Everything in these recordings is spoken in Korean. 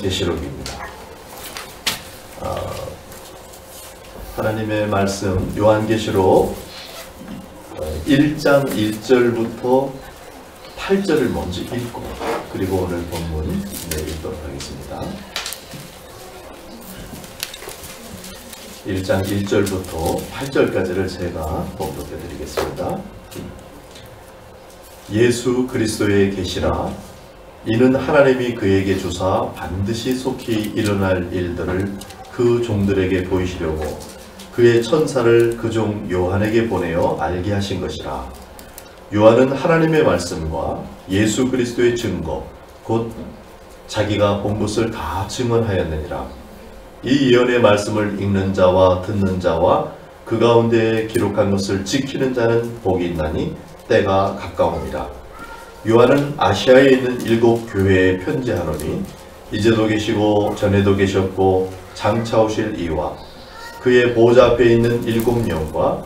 요한계시록입니다. 하나님의 말씀 요한계시록 1장 1절부터 8절을 먼저 읽고 그리고 오늘 본문 읽도록 하겠습니다. 1장 1절부터 8절까지를 제가 봉독해 드리겠습니다. 예수 그리스도의 계시라. 이는 하나님이 그에게 주사 반드시 속히 일어날 일들을 그 종들에게 보이시려고 그의 천사를 그 종 요한에게 보내어 알게 하신 것이라. 요한은 하나님의 말씀과 예수 그리스도의 증거 곧 자기가 본 것을 다 증언하였느니라. 이 예언의 말씀을 읽는 자와 듣는 자와 그 가운데 기록한 것을 지키는 자는 복이 있나니 때가 가까움이라. 요한은 아시아에 있는 7 교회에 편지하노니 이제도 계시고 전에도 계셨고 장차 오실 이와 그의 보좌 앞에 있는 7명과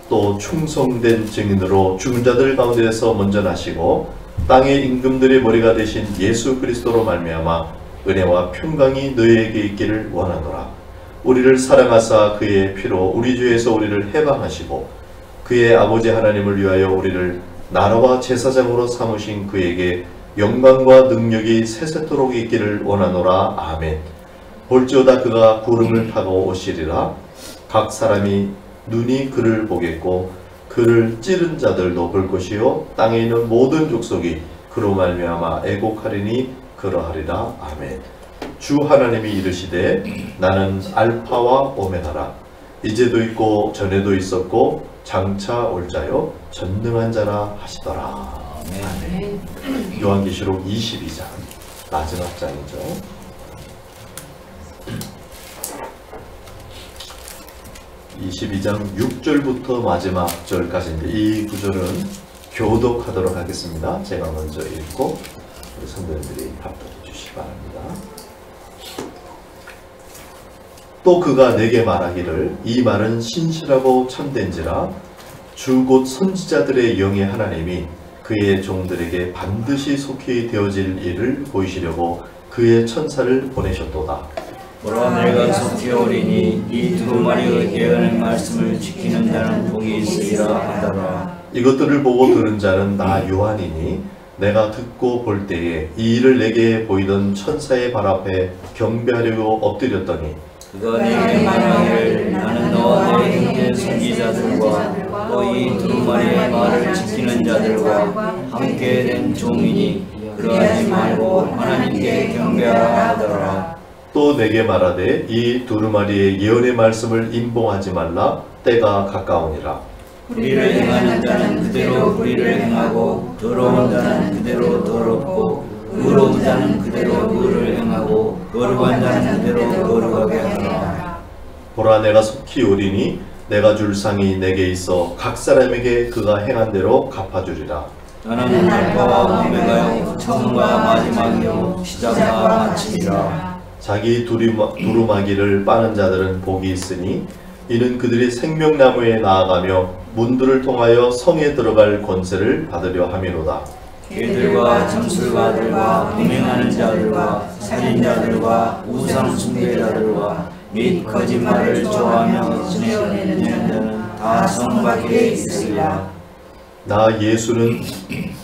또 충성된 증인으로 죽은 자들 가운데에서 먼저 나시고 땅의 임금들의 머리가 되신 예수 그리스도로 말미암아 은혜와 평강이 너희에게 있기를 원하노라. 우리를 사랑하사 그의 피로 우리 주에서 우리를 해방하시고 그의 아버지 하나님을 위하여 우리를 나라와 제사장으로 삼으신 그에게 영광과 능력이 세세토록 있기를 원하노라. 아멘. 볼지어다 그가 구름을 타고 오시리라. 각 사람이 눈이 그를 보겠고 그를 찌른 자들도 볼 것이요 땅에 있는 모든 족속이 그로 말미암아 애곡하리니 그러하리라. 아멘. 주 하나님이 이르시되 나는 알파와 오메가라. 이제도 있고 전에도 있었고 장차 올 자요 전능한 자라 하시더라. 아멘. 요한계시록 22장 마지막 장이죠. 22장 6절부터 마지막 절까지인데 이 구절은 교독하도록 하겠습니다. 제가 먼저 읽고 우리 성도님들이 합독해 주시기 바랍니다. 또 그가 내게 말하기를 이 말은 신실하고 참된지라. 주 곧 선지자들의 영의 하나님이 그의 종들에게 반드시 속히 되어질 일을 보이시려고 그의 천사를 보내셨도다. 보라 내가 속히 오리니 이 두루마리의 예언의 말씀을 지키는 자는 복이 있으리라 하더라. 이것들을 보고 들은 자는 나 요한이니 내가 듣고 볼 때에 이 일을 내게 보이던 천사의 발 앞에 경배하려고 엎드렸더니 그가 내게 말하기를 나는 너와 너의 형제 선지자들과 또 이 두루마리의 말을 지키는 자들과 함께 된 종이니 그러하지 말고 하나님께 경배하라 하더라. 또 내게 말하되 이 두루마리의 예언의 말씀을 임봉하지 말라. 때가 가까우니라. 불의를 행하는 자는 그대로 불의를 행하고 더러운 자는 그대로 더럽고 의로운 자는 그대로 의를 행하고 거룩한 자는 그대로 거룩하게 하라. 보라 내가 속히 오리니 내가 줄 상이 내게 있어 각 사람에게 그가 행한 대로 갚아주리라. 나는 알파와 오메가요 처음과 마지막이요 시작과 마침이라. 자기 두루마기를 빠는 자들은 복이 있으니 이는 그들이 생명나무에 나아가며 문들을 통하여 성에 들어갈 권세를 받으려 함이로다. 개들과 점술가들과 음행하는 자들과 살인자들과 우상 숭배자들과 및 거짓말을 좋아하며 지내는 자는 다 성 밖에 있으리라. 나 예수는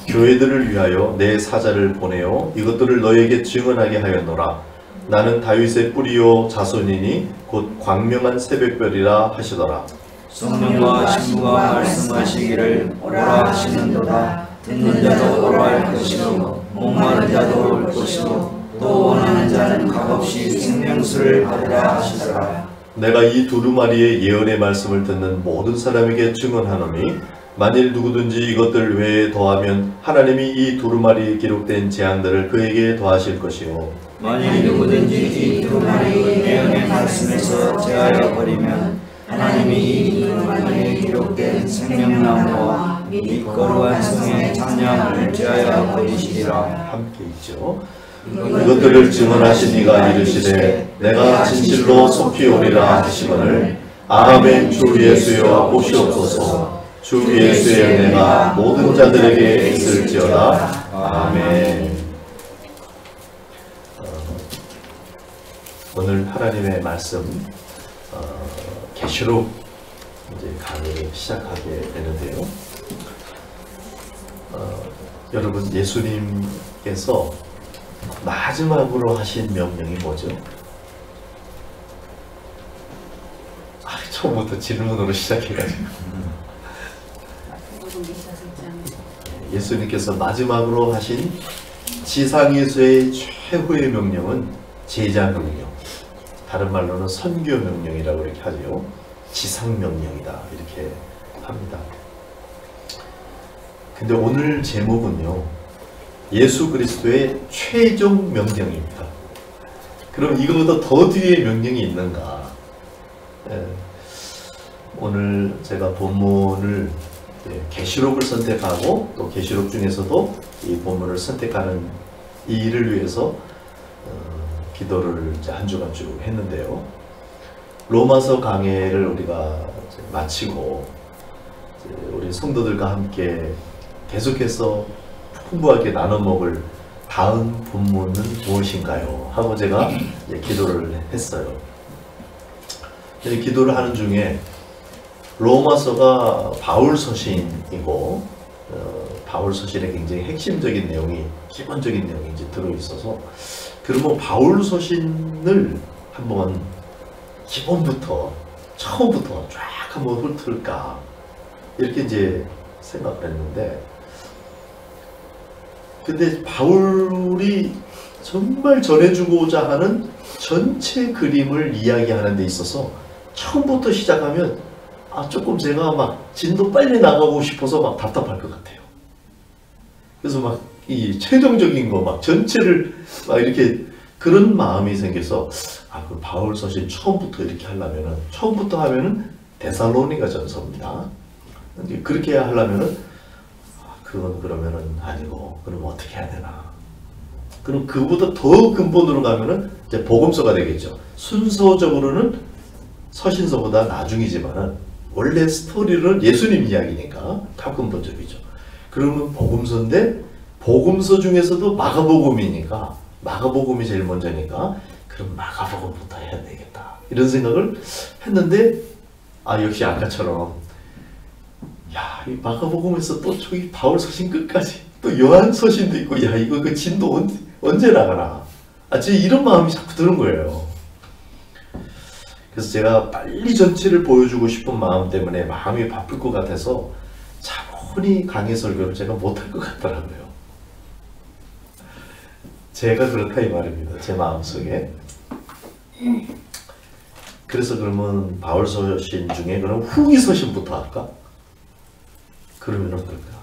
교회들을 위하여 내 사자를 보내어 이것들을 너에게 증언하게 하였노라. 나는 다윗의 뿌리요 자손이니 곧 광명한 새벽별이라 하시더라. 성령과 신부가 말씀하시기를 오라 하시는도다. 듣는 자도 오라 할 것이요 목마른 자도 올 것이요 또 원하는 자는 값없이 생명수를 받으라 하시더라. 내가 이 두루마리의 예언의 말씀을 듣는 모든 사람에게 증언하노니 만일 누구든지 이것들 외에 더하면 하나님이 이 두루마리에 기록된 재앙들을 그에게 더하실 것이요 만일 누구든지 이 두루마리의 예언의 말씀에서 제하여 버리면 하나님이 이 두루마리에 기록된 생명나무와 이 거룩한 성의 찬양을 제하여 버리시리라. 함께 있죠. 이것들을 증언하신 이가 이르시되 내가 진실로 속히 오리라 하시거늘 아멘. 주 예수여 오시옵소서. 주 예수의 은혜가 모든 자들에게 있을지어다. 아멘. 오늘 하나님의 말씀 계시록 이제 강의를 시작하게 되는데요. 여러분, 예수님께서 마지막으로 하신 명령이 뭐죠? 처음부터 질문으로 시작해가지고 예수님께서 마지막으로 하신 지상에서의 최후의 명령은 제자 명령, 다른 말로는 선교 명령이라고 이렇게 하죠. 지상 명령이다 이렇게 합니다. 근데 오늘 제목은요, 예수 그리스도의 최종 명령입니다. 그럼 이거보다 더 뒤에 명령이 있는가? 오늘 제가 본문을 계시록을 선택하고 또 계시록 중에서도 이 본문을 선택하는 이 일을 위해서 기도를 이제 한 주간 쭉 했는데요. 로마서 강해를 우리가 마치고 우리 성도들과 함께 계속해서 풍부하게 나눠 먹을 다음 본문은 무엇인가요? 하고 제가 기도를 했어요. 기도를 하는 중에 로마서가 바울 서신이고 바울 서신에 굉장히 핵심적인 내용이, 기본적인 내용이 이제 들어있어서, 그러면 바울 서신을 한번 기본부터 처음부터 쫙 한번 훑을까 이렇게 이제 생각을 했는데, 근데 바울이 정말 전해주고자 하는 전체 그림을 이야기하는 데 있어서 처음부터 시작하면 조금 제가 막 진도 빨리 나가고 싶어서 막 답답할 것 같아요. 그래서 막 이 최종적인 거 막 전체를 막 이렇게 그런 마음이 생겨서 그 바울 서신 처음부터 이렇게 하려면은, 처음부터 하면은 데살로니가 전서입니다. 그렇게 하려면은 그건 그러면은 아니고, 그럼 어떻게 해야 되나? 그럼 그보다 더 근본으로 가면은 이제 복음서가 되겠죠. 순서적으로는 서신서보다 나중이지만은 원래 스토리는 예수님 이야기니까 다 근본적이죠. 그러면 복음서인데, 복음서 중에서도 마가복음이니까, 마가복음이 제일 먼저니까 그럼 마가복음부터 해야 되겠다 이런 생각을 했는데, 역시 아까처럼 이 마가복음에서 또 저기 바울 서신 끝까지 또 요한 서신도 있고, 이거 그 진도 언제 나가나, 이런 마음이 자꾸 드는 거예요. 그래서 제가 빨리 전체를 보여주고 싶은 마음 때문에 마음이 바쁠 것 같아서 차분히 강의 설교를 제가 못할 것 같더라고요. 제가 그렇다 이 말입니다. 제 마음속에. 그래서 그러면 바울 서신 중에 그럼 후기 서신부터 할까? 그러면 어떨까?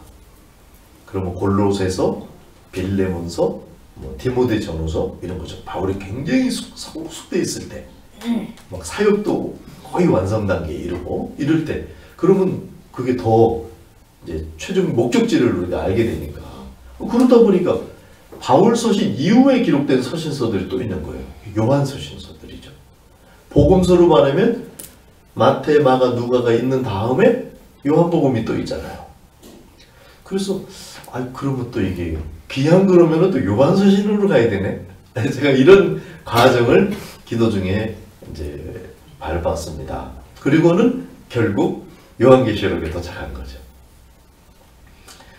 그러면 골로새서, 빌레몬서, 디모데 전후서 이런 거죠. 바울이 굉장히 성숙돼 있을 때, 막 사역도 거의 완성 단계에 이르고 이럴 때, 그러면 그게 더 이제 최종 목적지를 우리가 알게 되니까. 그러다 보니까 바울 서신 이후에 기록된 서신서들이 또 있는 거예요. 요한 서신서들이죠. 복음서로 말하면 마태, 마가, 누가가 있는 다음에 요한복음이 또 있잖아요. 그래서 그러면 또 이게 귀한 그러면은 또 요한 서신으로 가야 되네. 제가 이런 과정을 기도 중에 이제 밟았습니다. 그리고는 결국 요한계시록에 도착한 거죠.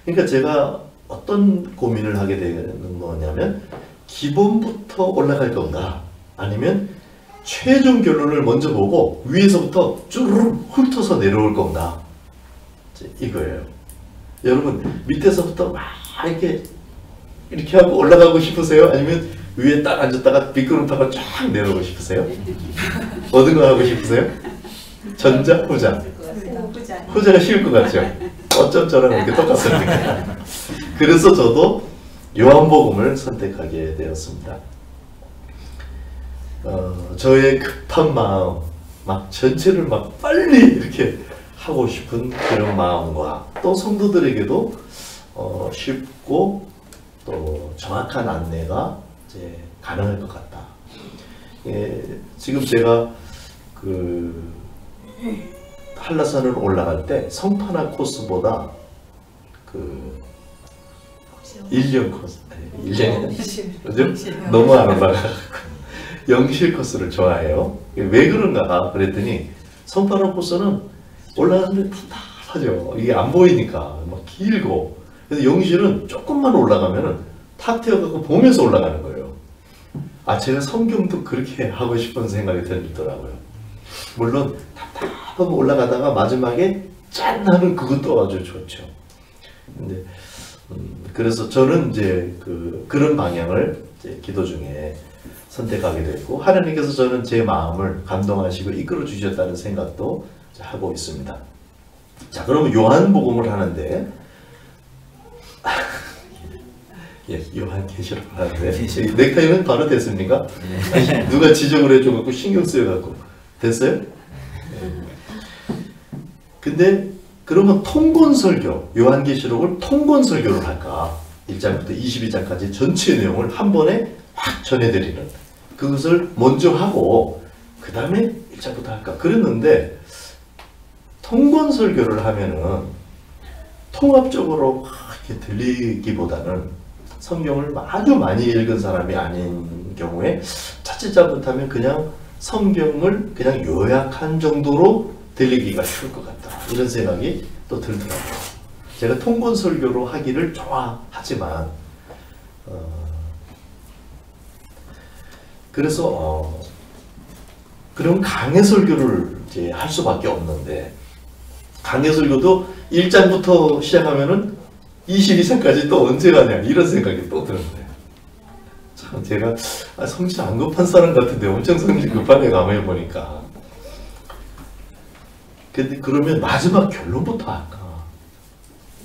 그러니까 제가 어떤 고민을 하게 되는 거냐면, 기본부터 올라갈 건가, 아니면 최종 결론을 먼저 보고 위에서부터 쭈르륵 훑어서 내려올 건가, 이거예요. 여러분, 밑에서부터 막 이렇게 하고 올라가고 싶으세요? 아니면 위에 딱 앉았다가 미끄럼 타고 쫙 내려오고 싶으세요? 어떤 거 하고 싶으세요? 전자, 후자? 후자가 쉬울 것 같죠? 어쩜 저랑 이렇게 똑같습니까? 그래서 저도 요한복음을 선택하게 되었습니다. 저의 급한 마음, 막 전체를 막 빨리 이렇게 하고 싶은 그런 마음과, 또 성도들에게도 쉽고 또 정확한 안내가 이제 가능할 것 같다. 지금 제가 한라산을 올라갈 때 성탄화 코스보다 1년 코스, 1년, 그죠? 너무 안 올라가고 영실 코스를 좋아해요. 왜 그런가 그랬더니 성파란 코스는 올라가는데 답답하죠. 이게 안 보이니까 막 길고. 그래서 영실은 조금만 올라가면은 탁 태워갖고 보면서 올라가는 거예요. 아, 제가 성경도 그렇게 하고 싶은 생각이 들더라고요. 물론 답답하고 올라가다가 마지막에 짠 하는 그것도 아주 좋죠. 근데 그래서 저는 이제 그런 방향을 이제 기도 중에 선택하게 됐고, 하나님께서 저는 제 마음을 감동하시고 이끌어 주셨다는 생각도 하고 있습니다. 자, 그러면 요한복음을 하는데 예, 요한계시록 하는데 넥타이는 바로 됐습니까? 네. 누가 지적을 해줘갖고 신경 쓰여갖고 됐어요? 네. 근데 그러면 통곤설교, 요한계시록을 통곤설교를 할까? 1장부터 22장까지 전체 내용을 한 번에 확 전해드리는, 그것을 먼저 하고 그 다음에 1장부터 할까? 그랬는데 통곤설교를 하면은 통합적으로 막 이렇게 들리기보다는 성경을 아주 많이 읽은 사람이 아닌 경우에 자칫 잘못하면 그냥 성경을 그냥 요약한 정도로 들리기가 쉬울 것 같다, 이런 생각이 또 들더라고요. 제가 통곤설교로 하기를 좋아하지만 그래서 그럼 강해설교를 이제 할 수밖에 없는데, 강해설교도 1장부터 시작하면은 22장까지 또 언제 가냐, 이런 생각이 또 드는 거예요. 참 제가 성질 안 급한 사람 같은데 엄청 성질 급하네, 가만히 보니까. 근데 그러면 마지막 결론부터 할까?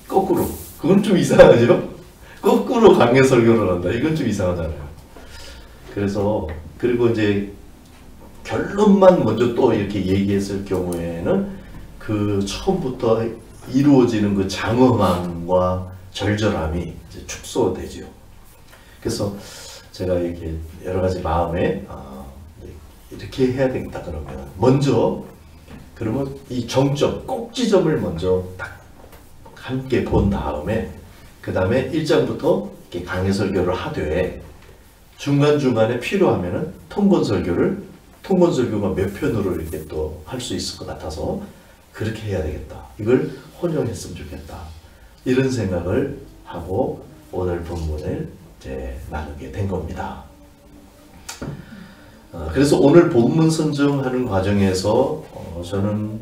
거꾸로. 그건 좀 이상하죠? 거꾸로 강해설교를 한다. 이건 좀 이상하잖아요. 그래서 그리고 이제 결론만 먼저 또 이렇게 얘기했을 경우에는 그 처음부터 이루어지는 그 장엄함과 절절함이 이제 축소되죠. 그래서 제가 이렇게 여러 가지 마음에 이렇게 해야 되겠다 그러면 먼저, 그러면 이 정점, 꼭지점을 먼저 딱 함께 본 다음에 그 다음에 1장부터 이렇게 강해설교를 하되 중간중간에 필요하면은 통곤설교가 몇 편으로 이렇게 또 할 수 있을 것 같아서 그렇게 해야 되겠다. 이걸 혼용했으면 좋겠다. 이런 생각을 하고 오늘 본문을 이제 나누게 된 겁니다. 그래서 오늘 본문 선정하는 과정에서 저는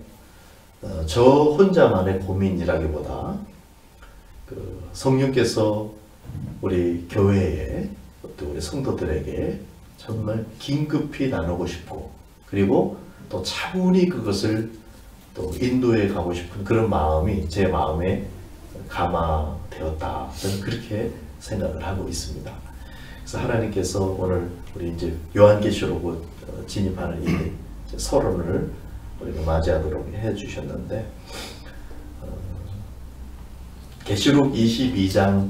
저 혼자만의 고민이라기보다 성령께서 우리 교회에 또 우리 성도들에게 정말 긴급히 나누고 싶고, 그리고 또 차분히 그것을 또 인도해 가고 싶은 그런 마음이 제 마음에 감화되었다. 저는 그렇게 생각을 하고 있습니다. 그래서 하나님께서 오늘 우리 이제 요한계시록으로 진입하는 이 서론을 우리가 맞이하도록 해주셨는데, 계시록 22장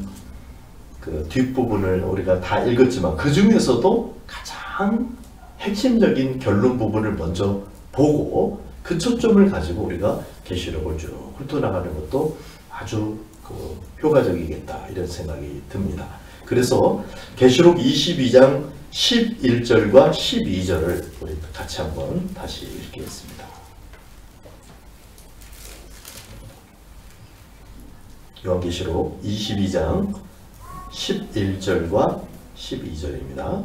그 뒷부분을 우리가 다 읽었지만 그 중에서도 가장 핵심적인 결론 부분을 먼저 보고 그 초점을 가지고 우리가 계시록을 쭉 훑어나가는 것도 아주 효과적이겠다, 이런 생각이 듭니다. 그래서 계시록 22장 11절과 12절을 우리 같이 한번 다시 읽겠습니다. 요한계시록 22장 11절과 12절입니다.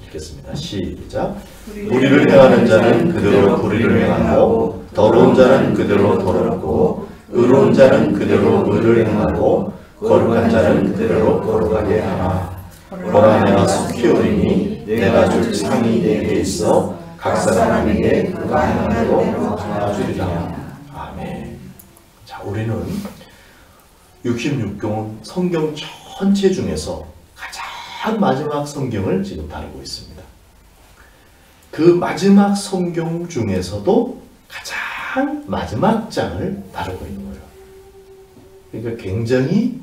읽겠습니다. 시작. 불의를 행하는 자는 그대로 불의를 행하고, 더러운 자는 그대로 더럽고, 의로운 자는 그대로 의를 행하고, 거룩한 자는 그대로 거룩하게 하라. 보라, 내가 속히 오리니 내가 줄 상이 내게 있어 각 사람에게 그가 행한 대로 갚아주리라. 아멘. 자, 우리는 66권 성경 전체 중에서 가장 마지막 성경을 지금 다루고 있습니다. 그 마지막 성경 중에서도 가장 마지막 장을 다루고 있는 거예요. 그러니까 굉장히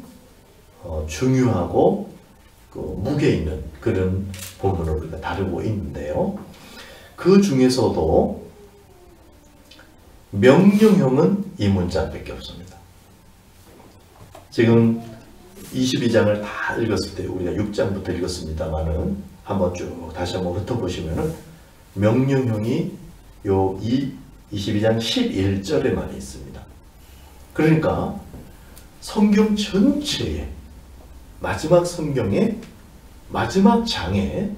중요하고 무게 있는 그런 본문을 우리가 다루고 있는데요. 그 중에서도 명령형은 이 문장밖에 없습니다. 지금 22장을 다 읽었을 때, 우리가 6장부터 읽었습니다만은 한번 쭉 다시 한번 훑어보시면은 명령형이 요 22장 11절에만 있습니다. 그러니까 성경 전체에 마지막 성경의 마지막 장에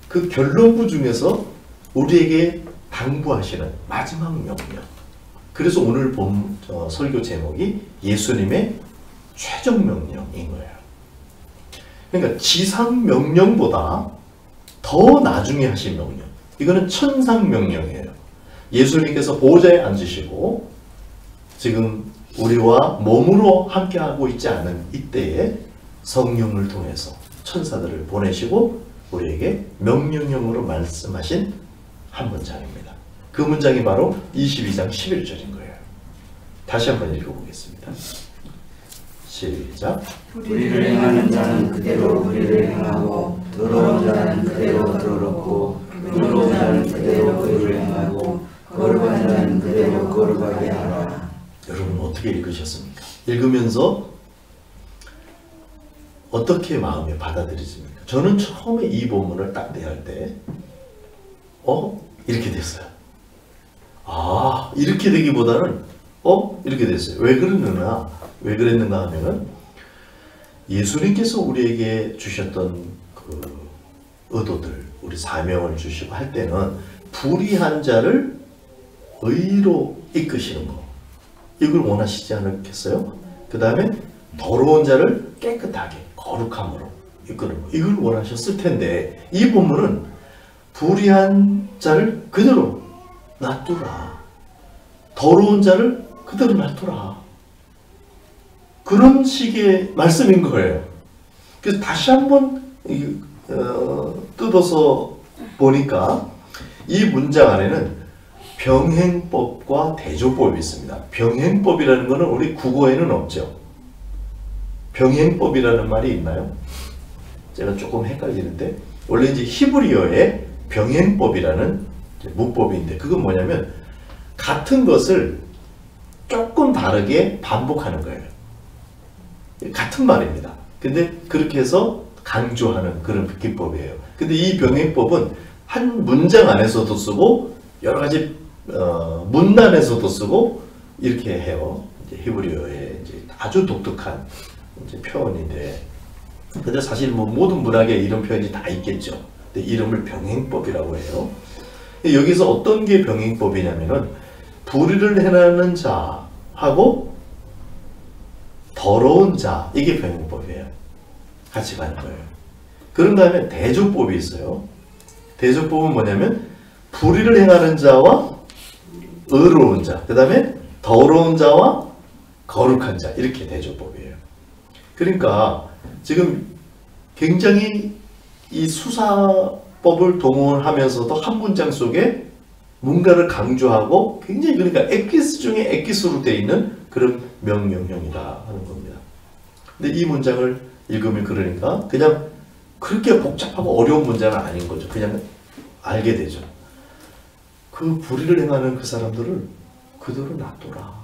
그 결론부 중에서 우리에게 당부하시는 마지막 명령. 그래서 오늘 본 설교 제목이 예수님의 최종 명령인 거예요. 그러니까 지상 명령보다 더 나중에 하신 명령. 이거는 천상 명령이에요. 예수님께서 보좌에 앉으시고 지금 우리와 몸으로 함께하고 있지 않은 이때에 성령을 통해서 천사들을 보내시고 우리에게 명령형으로 말씀하신 한 문장입니다. 그 문장이 바로 22장 11절인 거예요. 다시 한번 읽어보겠습니다. 시작. 불의를 행하는 자는 그대로 불의를 행하고 더러운 자는 그대로 더럽고 의로운 자는 그대로 의를 행하고 거룩한 자는 그대로 거룩하게 하라. 여러분 어떻게 읽으셨습니까? 읽으면서 어떻게 마음에 받아들이십니까? 저는 처음에 이 본문을 딱 대할 때 이렇게 됐어요. 아, 이렇게 되기보다는 이렇게 됐어요. 왜 그랬는가 하면은 예수님께서 우리에게 주셨던 그 의도들, 우리 사명을 주시고 할 때는 불의한 자를 의로 이끄시는 거, 이걸 원하시지 않겠어요? 그 다음에 더러운 자를 깨끗하게 거룩함으로 이끄는 거, 이걸 원하셨을 텐데 이 본문은 불의한 자를 그대로 놔두라, 더러운 자를 그대로 놔두라, 그런 식의 말씀인 거예요. 그래서 다시 한번 뜯어서 보니까 이 문장 안에는 병행법과 대조법이 있습니다. 병행법이라는 것은 우리 국어에는 없죠. 병행법이라는 말이 있나요? 제가 조금 헷갈리는데 원래 이제 히브리어에 병행법이라는 문법인데 그건 뭐냐면 같은 것을 조금 다르게 반복하는 거예요. 같은 말입니다. 근데 그렇게 해서 강조하는 그런 기법이에요. 근데 이 병행법은 한 문장 안에서도 쓰고 여러 가지 문단에서도 쓰고 이렇게 해요. 이제 히브리어의 이제 아주 독특한 이제 표현인데, 근데 사실 뭐 모든 문학에 이런 표현이 다 있겠죠. 근데 이름을 병행법이라고 해요. 여기서 어떤 게 병행법이냐면은 불의를 행하는 자하고 더러운 자, 이게 병행법이에요. 같이 가는 거예요. 그런 다음에 대조법이 있어요. 대조법은 뭐냐면 불의를 행하는 자와 의로운 자, 그 다음에 더러운 자와 거룩한 자, 이렇게 대조법이에요. 그러니까 지금 굉장히 이 수사법을 동원하면서도 한 문장 속에 뭔가를 강조하고 굉장히 그러니까 엑기스 중에 엑기스로 되어 있는 그런 명령형이다 하는 겁니다. 근데 이 문장을 읽으면 그러니까 그냥 그렇게 복잡하고 어려운 문장은 아닌 거죠. 그냥 알게 되죠. 그 불의를 행하는 그 사람들을 그대로 놔둬라.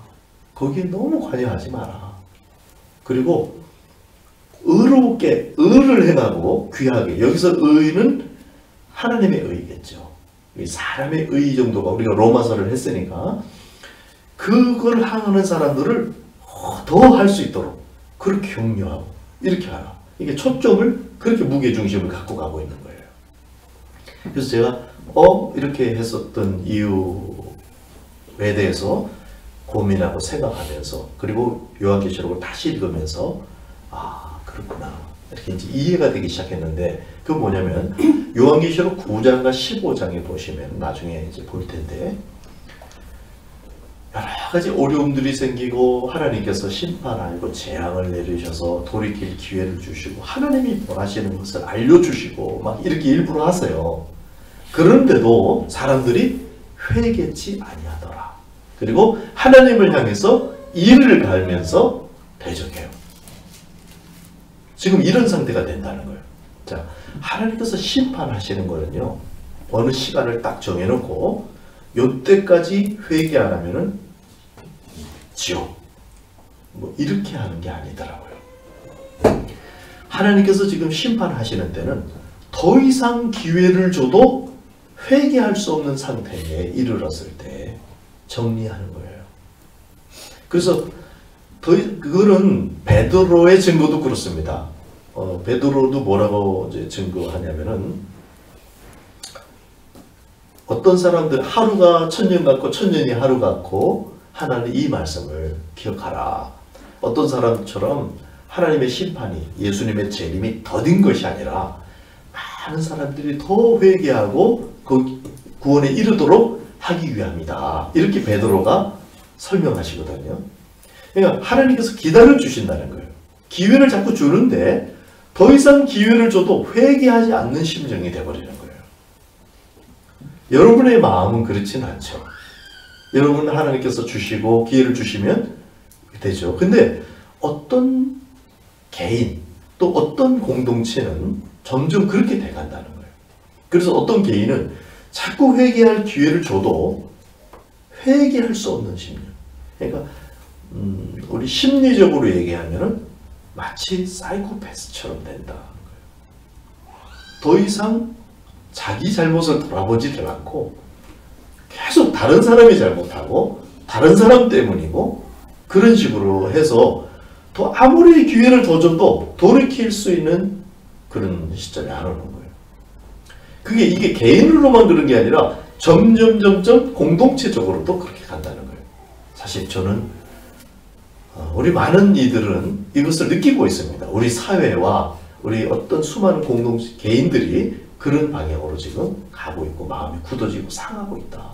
거기에 너무 관여하지 마라. 그리고 의롭게 의를 행하고 귀하게, 여기서 의는 하나님의 의겠죠. 사람의 의 정도가, 우리가 로마서를 했으니까 그걸 하는 사람들을 더 할 수 있도록 그렇게 격려하고 이렇게 하라. 이게 초점을 그렇게 무게중심을 갖고 가고 있는 거예요. 그래서 제가 이렇게 했었던 이유에 대해서 고민하고 생각하면서, 그리고 요한계시록을 다시 읽으면서 그렇구나 이렇게 이제 이해가 되기 시작했는데, 그 뭐냐면 요한계시록 9장과 15장에 보시면 나중에 이제 볼 텐데 여러 가지 어려움들이 생기고 하나님께서 심판하고 재앙을 내리셔서 돌이킬 기회를 주시고 하나님이 원하시는 것을 알려주시고 막 이렇게 일부러 하세요. 그런데도 사람들이 회개치 아니하더라. 그리고 하나님을 향해서 이를 갈면서 대적해요. 지금 이런 상태가 된다는 거예요. 자, 하나님께서 심판하시는 거는요, 어느 시간을 딱 정해놓고 요때까지 회개 안 하면은 지옥, 뭐 이렇게 하는 게 아니더라고요. 하나님께서 지금 심판하시는 때는 더 이상 기회를 줘도 회개할 수 없는 상태에 이르렀을 때 정리하는 거예요. 그래서 그거는 베드로의 증거도 그렇습니다. 베드로도 뭐라고 이제 증거하냐면은 어떤 사람들 하루가 천년 같고 천년이 하루 같고 하나님 이 말씀을 기억하라. 어떤 사람처럼 하나님의 심판이 예수님의 재림이 더딘 것이 아니라 많은 사람들이 더 회개하고 그 구원에 이르도록 하기 위함이다. 이렇게 베드로가 설명하시거든요. 그러니까 하나님께서 기다려 주신다는 거예요. 기회를 자꾸 주는데 더 이상 기회를 줘도 회개하지 않는 심정이 되어버리는 거예요. 여러분의 마음은 그렇진 않죠. 여러분 하나님께서 주시고 기회를 주시면 되죠. 근데 어떤 개인 또 어떤 공동체는 점점 그렇게 돼간다는 거예요. 그래서 어떤 개인은 자꾸 회개할 기회를 줘도 회개할 수 없는 심리. 그러니까 우리 심리적으로 얘기하면은 마치 사이코패스처럼 된다는 거예요. 더 이상 자기 잘못을 돌아보지를 않고 계속 다른 사람이 잘못하고 다른 사람 때문이고 그런 식으로 해서 더 아무리 기회를 더 줘도 돌이킬 수 있는 그런 시점이 안 오는 거예요. 이게 개인으로만 그런 게 아니라 점점 공동체적으로도 그렇게 간다는 거예요. 사실 저는 우리 많은 이들은 이것을 느끼고 있습니다. 우리 사회와 우리 어떤 수많은 공동체 개인들이 그런 방향으로 지금 가고 있고 마음이 굳어지고 상하고 있다.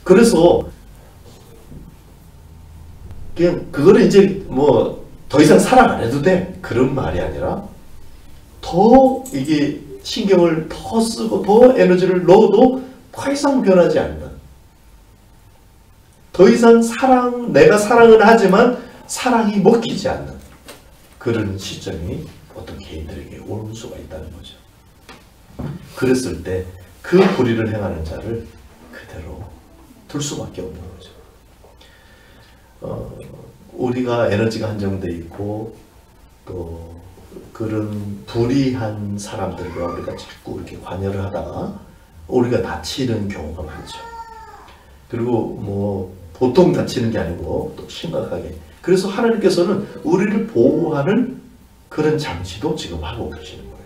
그래서 그냥 그거를 이제 뭐 더 이상 사랑 안 해도 돼 그런 말이 아니라 더 이게 신경을 더 쓰고 더 에너지를 넣어도 더 이상 변하지 않는, 더 이상 내가 사랑은 하지만 사랑이 먹히지 않는 그런 시점이 어떤 개인들에게 올 수가 있다는 거죠. 그랬을 때 그 불의를 행하는 자를 그대로 둘 수밖에 없는 거죠. 우리가 에너지가 한정돼 있고 또 그런 불의한 사람들과 우리가 자꾸 이렇게 관여를 하다가 우리가 다치는 경우가 많죠. 그리고 뭐 보통 다치는 게 아니고 또 심각하게. 그래서 하나님께서는 우리를 보호하는 그런 장치도 지금 하고 계시는 거예요.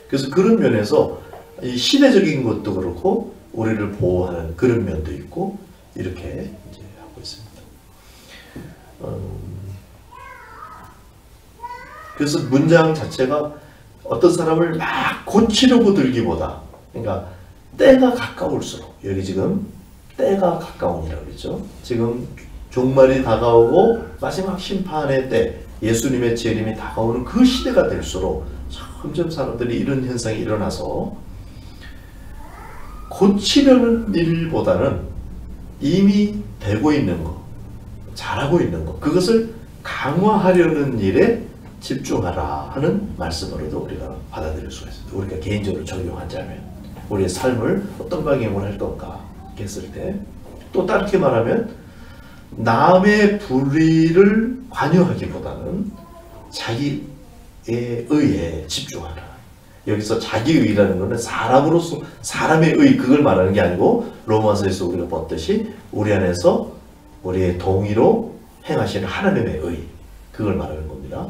그래서 그런 면에서 이 시대적인 것도 그렇고 우리를 보호하는 그런 면도 있고 이렇게 이제 하고 있습니다. 그래서 문장 자체가 어떤 사람을 막 고치려고 들기보다, 그러니까 때가 가까울수록, 여기 지금 때가 가까우니라고 그러죠. 지금 종말이 다가오고 마지막 심판의 때, 예수님의 재림이 다가오는 그 시대가 될수록 점점 사람들이 이런 현상이 일어나서 고치려는 일보다는 이미 되고 있는 거, 잘하고 있는 거, 그것을 강화하려는 일에 집중하라 하는 말씀으로도 우리가 받아들일 수가 있습니다. 우리가 개인적으로 적용하자면 우리의 삶을 어떤 방향으로 할 건가 했을 때, 또 다르게 말하면 남의 불의를 관여하기보다는 자기의 의에 집중하라. 여기서 자기의라는 것은 사람으로서 사람의 의, 그걸 말하는 게 아니고 로마서에서 우리가 봤듯이 우리 안에서 우리의 동의로 행하시는 하나님의 의, 그걸 말하는 겁니다.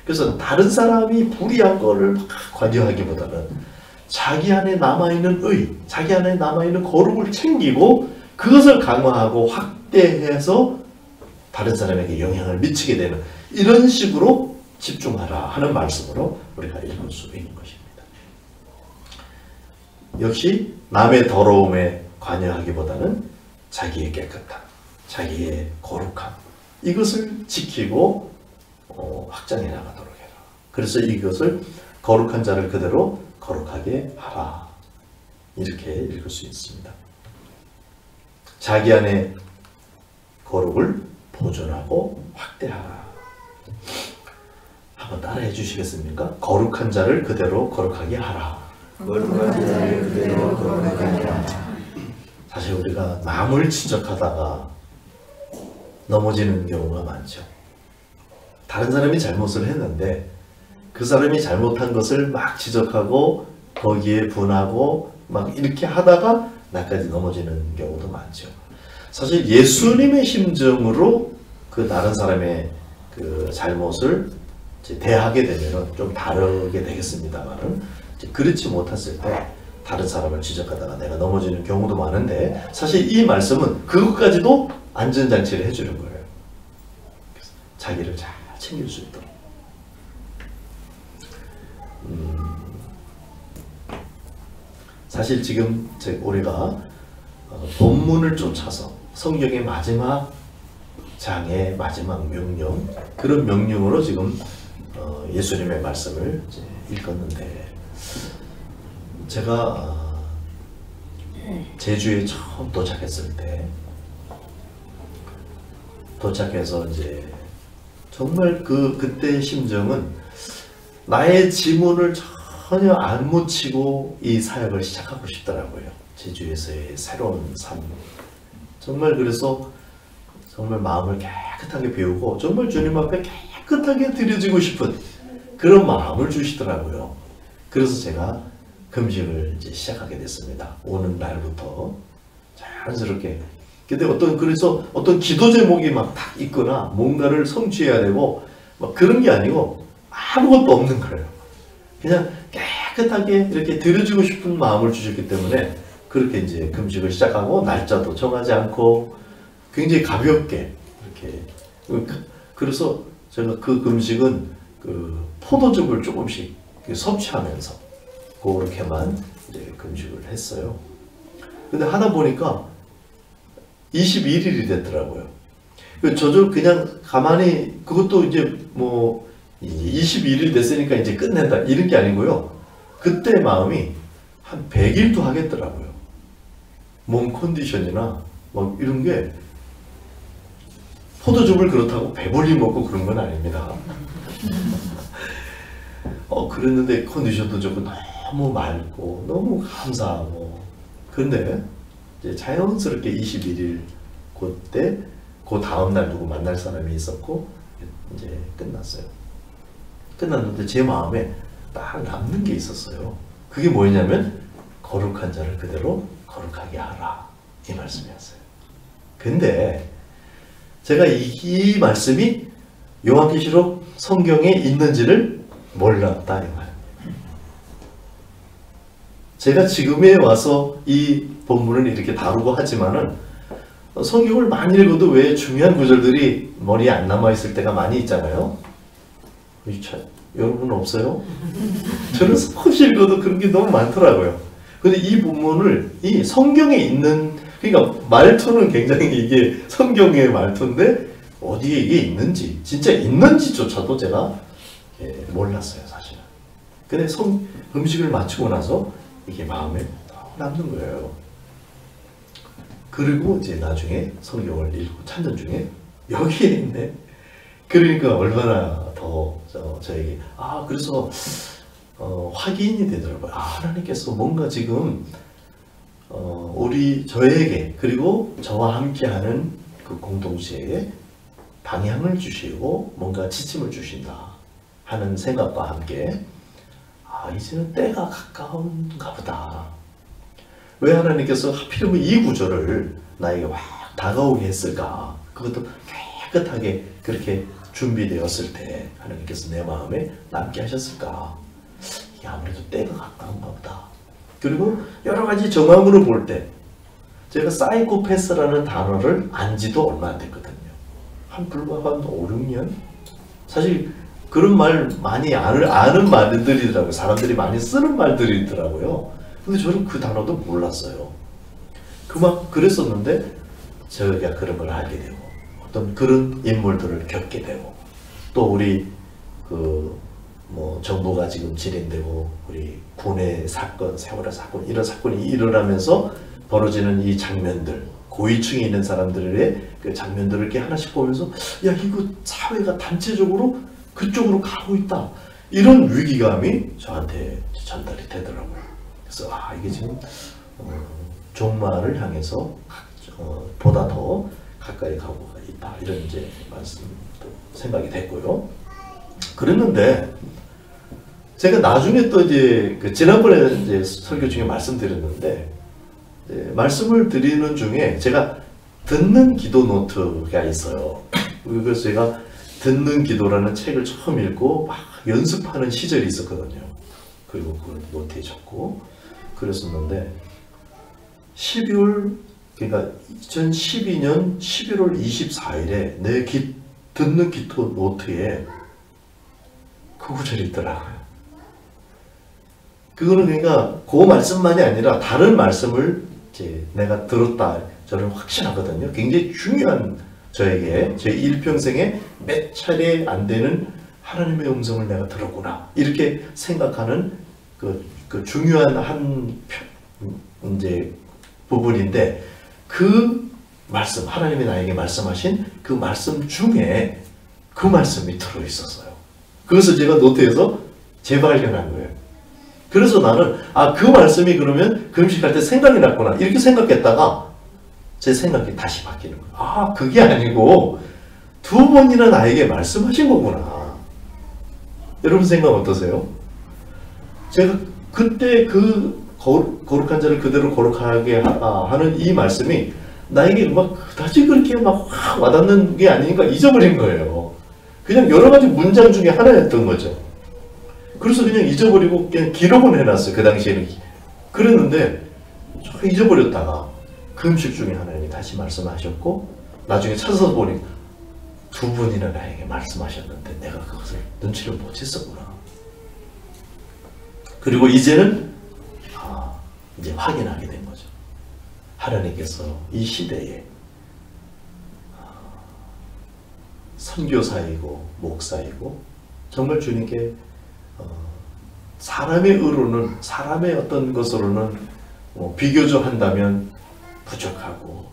그래서 다른 사람이 불의한 거를 막 관여하기보다는 자기 안에 남아있는 의, 자기 안에 남아있는 거룩을 챙기고 그것을 강화하고 확대해서 다른 사람에게 영향을 미치게 되는 이런 식으로 집중하라 하는 말씀으로 우리가 읽을 수 있는 것입니다. 역시 남의 더러움에 관여하기보다는 자기의 깨끗함, 자기의 거룩함, 이것을 지키고 확장해 나가도록 해라. 그래서 이것을 거룩한 자를 그대로 거룩하게 하라. 이렇게 읽을 수 있습니다. 자기 안에 거룩을 보존하고 확대하라. 한번 따라해 주시겠습니까? 거룩한 자를 그대로 거룩하게 하라. 거룩한 자를 그대로 거룩하게 하라. 사실 우리가 남을 지적하다가 넘어지는 경우가 많죠. 다른 사람이 잘못을 했는데 그 사람이 잘못한 것을 막 지적하고 거기에 분하고 막 이렇게 하다가 나까지 넘어지는 경우도 많죠. 사실 예수님의 심정으로 그 다른 사람의 그 잘못을 이제 대하게 되면 좀 다르게 되겠습니다만은 그렇지 못했을 때 다른 사람을 지적하다가 내가 넘어지는 경우도 많은데 사실 이 말씀은 그것까지도 안전장치를 해주는 거예요. 그래서 자기를 잘 챙길 수 있도록. 사실 지금 우리가 본문을 쫓아서 성경의 마지막 장의 마지막 명령, 그런 명령으로 지금 예수님의 말씀을 이제 읽었는데, 제가 제주에 처음 도착했을 때 도착해서 이제 정말 그때의 심정은 나의 지문을 전혀 안 묻히고 이 사역을 시작하고 싶더라고요. 제주에서의 새로운 삶. 정말 그래서 정말 마음을 깨끗하게 배우고 정말 주님 앞에 깨끗하게 드려지고 싶은 그런 마음을 주시더라고요. 그래서 제가 금식을 이제 시작하게 됐습니다. 오는 날부터 자연스럽게. 근데 그래서 어떤 기도 제목이 막 딱 있거나 뭔가를 성취해야 되고 막 그런 게 아니고 아무것도 없는 거예요. 그냥 깨끗하게 이렇게 드려주고 싶은 마음을 주셨기 때문에 그렇게 이제 금식을 시작하고 날짜도 정하지 않고 굉장히 가볍게 이렇게. 그래서 제가 그 금식은 그 포도즙을 조금씩 섭취하면서 그렇게만 이제 금식을 했어요. 근데 하다 보니까 21일이 됐더라고요. 저도 그냥 가만히 그것도 이제 뭐 21일 됐으니까 이제 끝낸다 이런 게 아니고요. 그때 마음이 한 100일도 하겠더라고요. 몸 컨디션이나 막 이런 게 포도즙을 그렇다고 배불리 먹고 그런 건 아닙니다. 그랬는데 컨디션도 좋고 너무 맑고 너무 감사하고. 그런데 이제 자연스럽게 21일 그때 그 다음날 누구 만날 사람이 있었고 이제 끝났어요. 끝났는데 제 마음에 딱 남는 게 있었어요. 그게 뭐냐면 거룩한 자를 그대로 거룩하게 하라, 이 말씀이었어요. 근데 제가 이 말씀이 요한계시록 성경에 있는지를 몰랐다 이 말입니다. 제가 지금에 와서 이 본문을 이렇게 다루고 하지만은 성경을 많이 읽어도 왜 중요한 구절들이 머리에 안 남아있을 때가 많이 있잖아요. 여러분은 없어요? 저는 수없이 읽어도 그런 게 너무 많더라고요. 근데 이 본문을 이 성경에 있는, 그러니까 말투는 굉장히 이게 성경의 말투인데 어디에 이게 있는지, 진짜 있는지조차도 제가 몰랐어요, 사실은. 근데 음식을 마치고 나서 이게 마음에 남는 거예요. 그리고 이제 나중에 성경을 읽고 찾는 중에 여기에 있네. 그러니까 얼마나 더 저에게 그래서 확인이 되더라고요. 하나님께서 뭔가 지금 저에게 그리고 저와 함께하는 그 공동체에 방향을 주시고 뭔가 지침을 주신다 하는 생각과 함께 이제는 때가 가까운가 보다. 왜 하나님께서 하필이면 이 구절을 나에게 확 다가오게 했을까? 그것도 깨끗하게 그렇게 준비되었을 때 하나님께서 내 마음에 남게 하셨을까? 이게 아무래도 때가 가까운가 보다. 그리고 여러 가지 정황으로 볼 때 제가 사이코패스라는 단어를 안 지도 얼마 안 됐거든요. 불과 한 5, 6년? 사실 그런 말 많이 아는 말들이더라고요. 사람들이 많이 쓰는 말들이더라고요. 근데 저는 그 단어도 몰랐어요. 그랬었는데 제가 그런 걸 알게 되고 어떤 그런 인물들을 겪게 되고 또 우리 정부가 지금 진행되고 우리 군의 사건, 세월호 사건 이런 사건이 일어나면서 벌어지는 이 장면들, 고위층에 있는 사람들의 그 장면들을 이렇게 하나씩 보면서 이거 사회가 단체적으로 그쪽으로 가고 있다. 이런 위기감이 저한테 전달이 되더라고요. 그래서 이게 지금 종말을 향해서 보다 더 가까이 가고 있다. 이런 이제 말씀도 생각이 됐고요. 그랬는데 제가 나중에 또 이제 지난번에 이제 설교 중에 말씀드렸는데 말씀을 드리는 중에 제가 듣는 기도 노트가 있어요. 그래서 제가 듣는 기도라는 책을 처음 읽고 막 연습하는 시절이 있었거든요. 그리고 그걸 노트에 적고 그랬었는데 12월 그러니까 2012년 11월 24일에 내 듣는 기도 노트에 그 구절이 있더라고요. 그거는 그러니까 그 말씀만이 아니라 다른 말씀을 이제 내가 들었다 저는 확신하거든요. 굉장히 중요한 저에게 제 일평생에 몇 차례 안 되는 하나님의 음성을 내가 들었구나 이렇게 생각하는 그 중요한 한 이제 부분인데 그 말씀 하나님이 나에게 말씀하신 그 말씀 중에 그 말씀이 들어 있었어요. 그것을 제가 노트에서 재발견한 거예요. 그래서 나는 그 말씀이 그러면 금식할 때 생각이 났구나 이렇게 생각했다가 제 생각이 다시 바뀌는 거예요. 그게 아니고 2번이나 나에게 말씀하신 거구나. 여러분 생각 어떠세요? 제가 그때 그 거룩한 자를 그대로 거룩하게 하는 이 말씀이 나에게 막 그다지 그렇게 막 확 와닿는 게 아니니까 잊어버린 거예요. 그냥 여러 가지 문장 중에 하나였던 거죠. 그래서 그냥 잊어버리고 그냥 기록은 해놨어요. 그 당시에는. 그랬는데 잊어버렸다가 금식 중에 하나님이 다시 말씀하셨고 나중에 찾아서 보니 2분이나 나에게 말씀하셨는데 내가 그것을 눈치를 못 챘었구나. 그리고 이제는 이제 확인하게 된 거죠. 하나님께서 이 시대에 선교사이고 목사이고 정말 주님께 사람의 의로는 사람의 어떤 것으로는 비교적 한다면 부족하고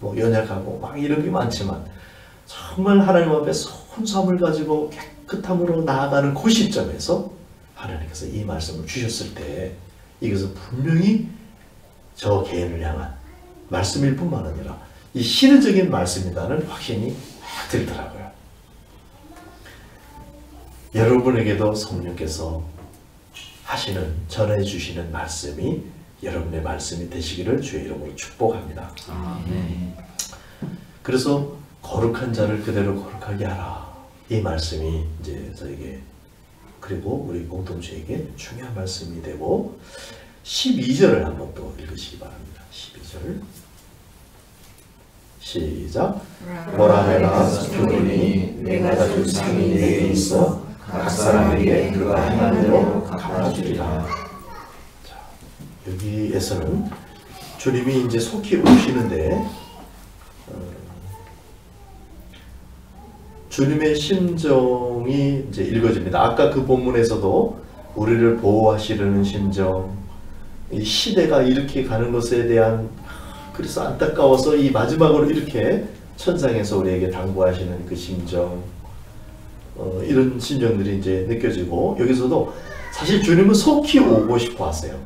연약하고 막 이런 게 많지만 정말 하나님 앞에 손삼을 가지고 깨끗함으로 나아가는 그 시점에서 하나님께서 이 말씀을 주셨을 때 이것은 분명히 저 개인을 향한 말씀일 뿐만 아니라 이 시대적인 말씀이라는 확신이 확 들더라고요. 여러분에게도 성령께서 하시는 전해주시는 말씀이 여러분의 말씀이 되시기를 주의 이름으로 축복합니다. 아멘. 그래서 거룩한 자를 그대로 거룩하게 하라. 이 말씀이 이제 저에게 그리고 우리 공동체에게 중요한 말씀이 되고 12절을 한번 또 읽으시기 바랍니다. 12절 시작. 뭐라 내가 스키오니 내가 줄 상이 내게 있어 각 사람에게 그가 행한 대로 갚아주리라. 자, 여기에서는 주님이 이제 속히 오시는데 주님의 심정이 이제 읽어집니다. 아까 그 본문에서도 우리를 보호하시려는 심정, 이 시대가 이렇게 가는 것에 대한 그래서 안타까워서 이 마지막으로 이렇게 천상에서 우리에게 당부하시는 그 심정, 이런 심정들이 이제 느껴지고 여기서도 사실 주님은 속히 오고 싶어 하세요.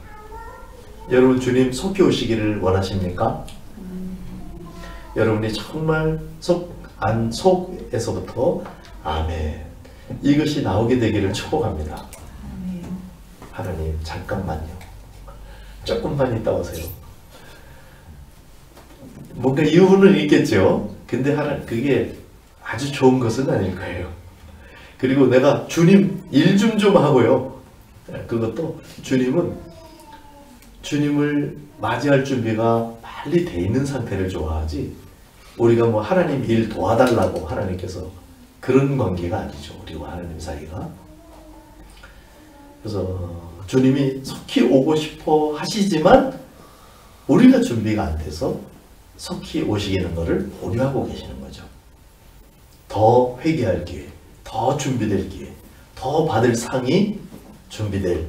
여러분 주님 속히 오시기를 원하십니까? 여러분이 정말 속에서부터 아멘 이것이 나오게 되기를 축복합니다. 하나님 잠깐만요. 조금만 있다 오세요. 뭔가 이유는 있겠죠. 근데 그게 아주 좋은 것은 아닐 거예요. 그리고 내가 주님 일 좀 하고요. 그것도 주님을 맞이할 준비가 빨리 돼 있는 상태를 좋아하지 우리가 뭐 하나님 일 도와달라고 하나님께서 그런 관계가 아니죠. 우리와 하나님 사이가. 그래서 주님이 속히 오고 싶어 하시지만 우리가 준비가 안 돼서 속히 오시기는 것을 보류하고 계시는 거죠. 더 회개할 기회, 더 준비될 기회, 더 받을 상이 준비될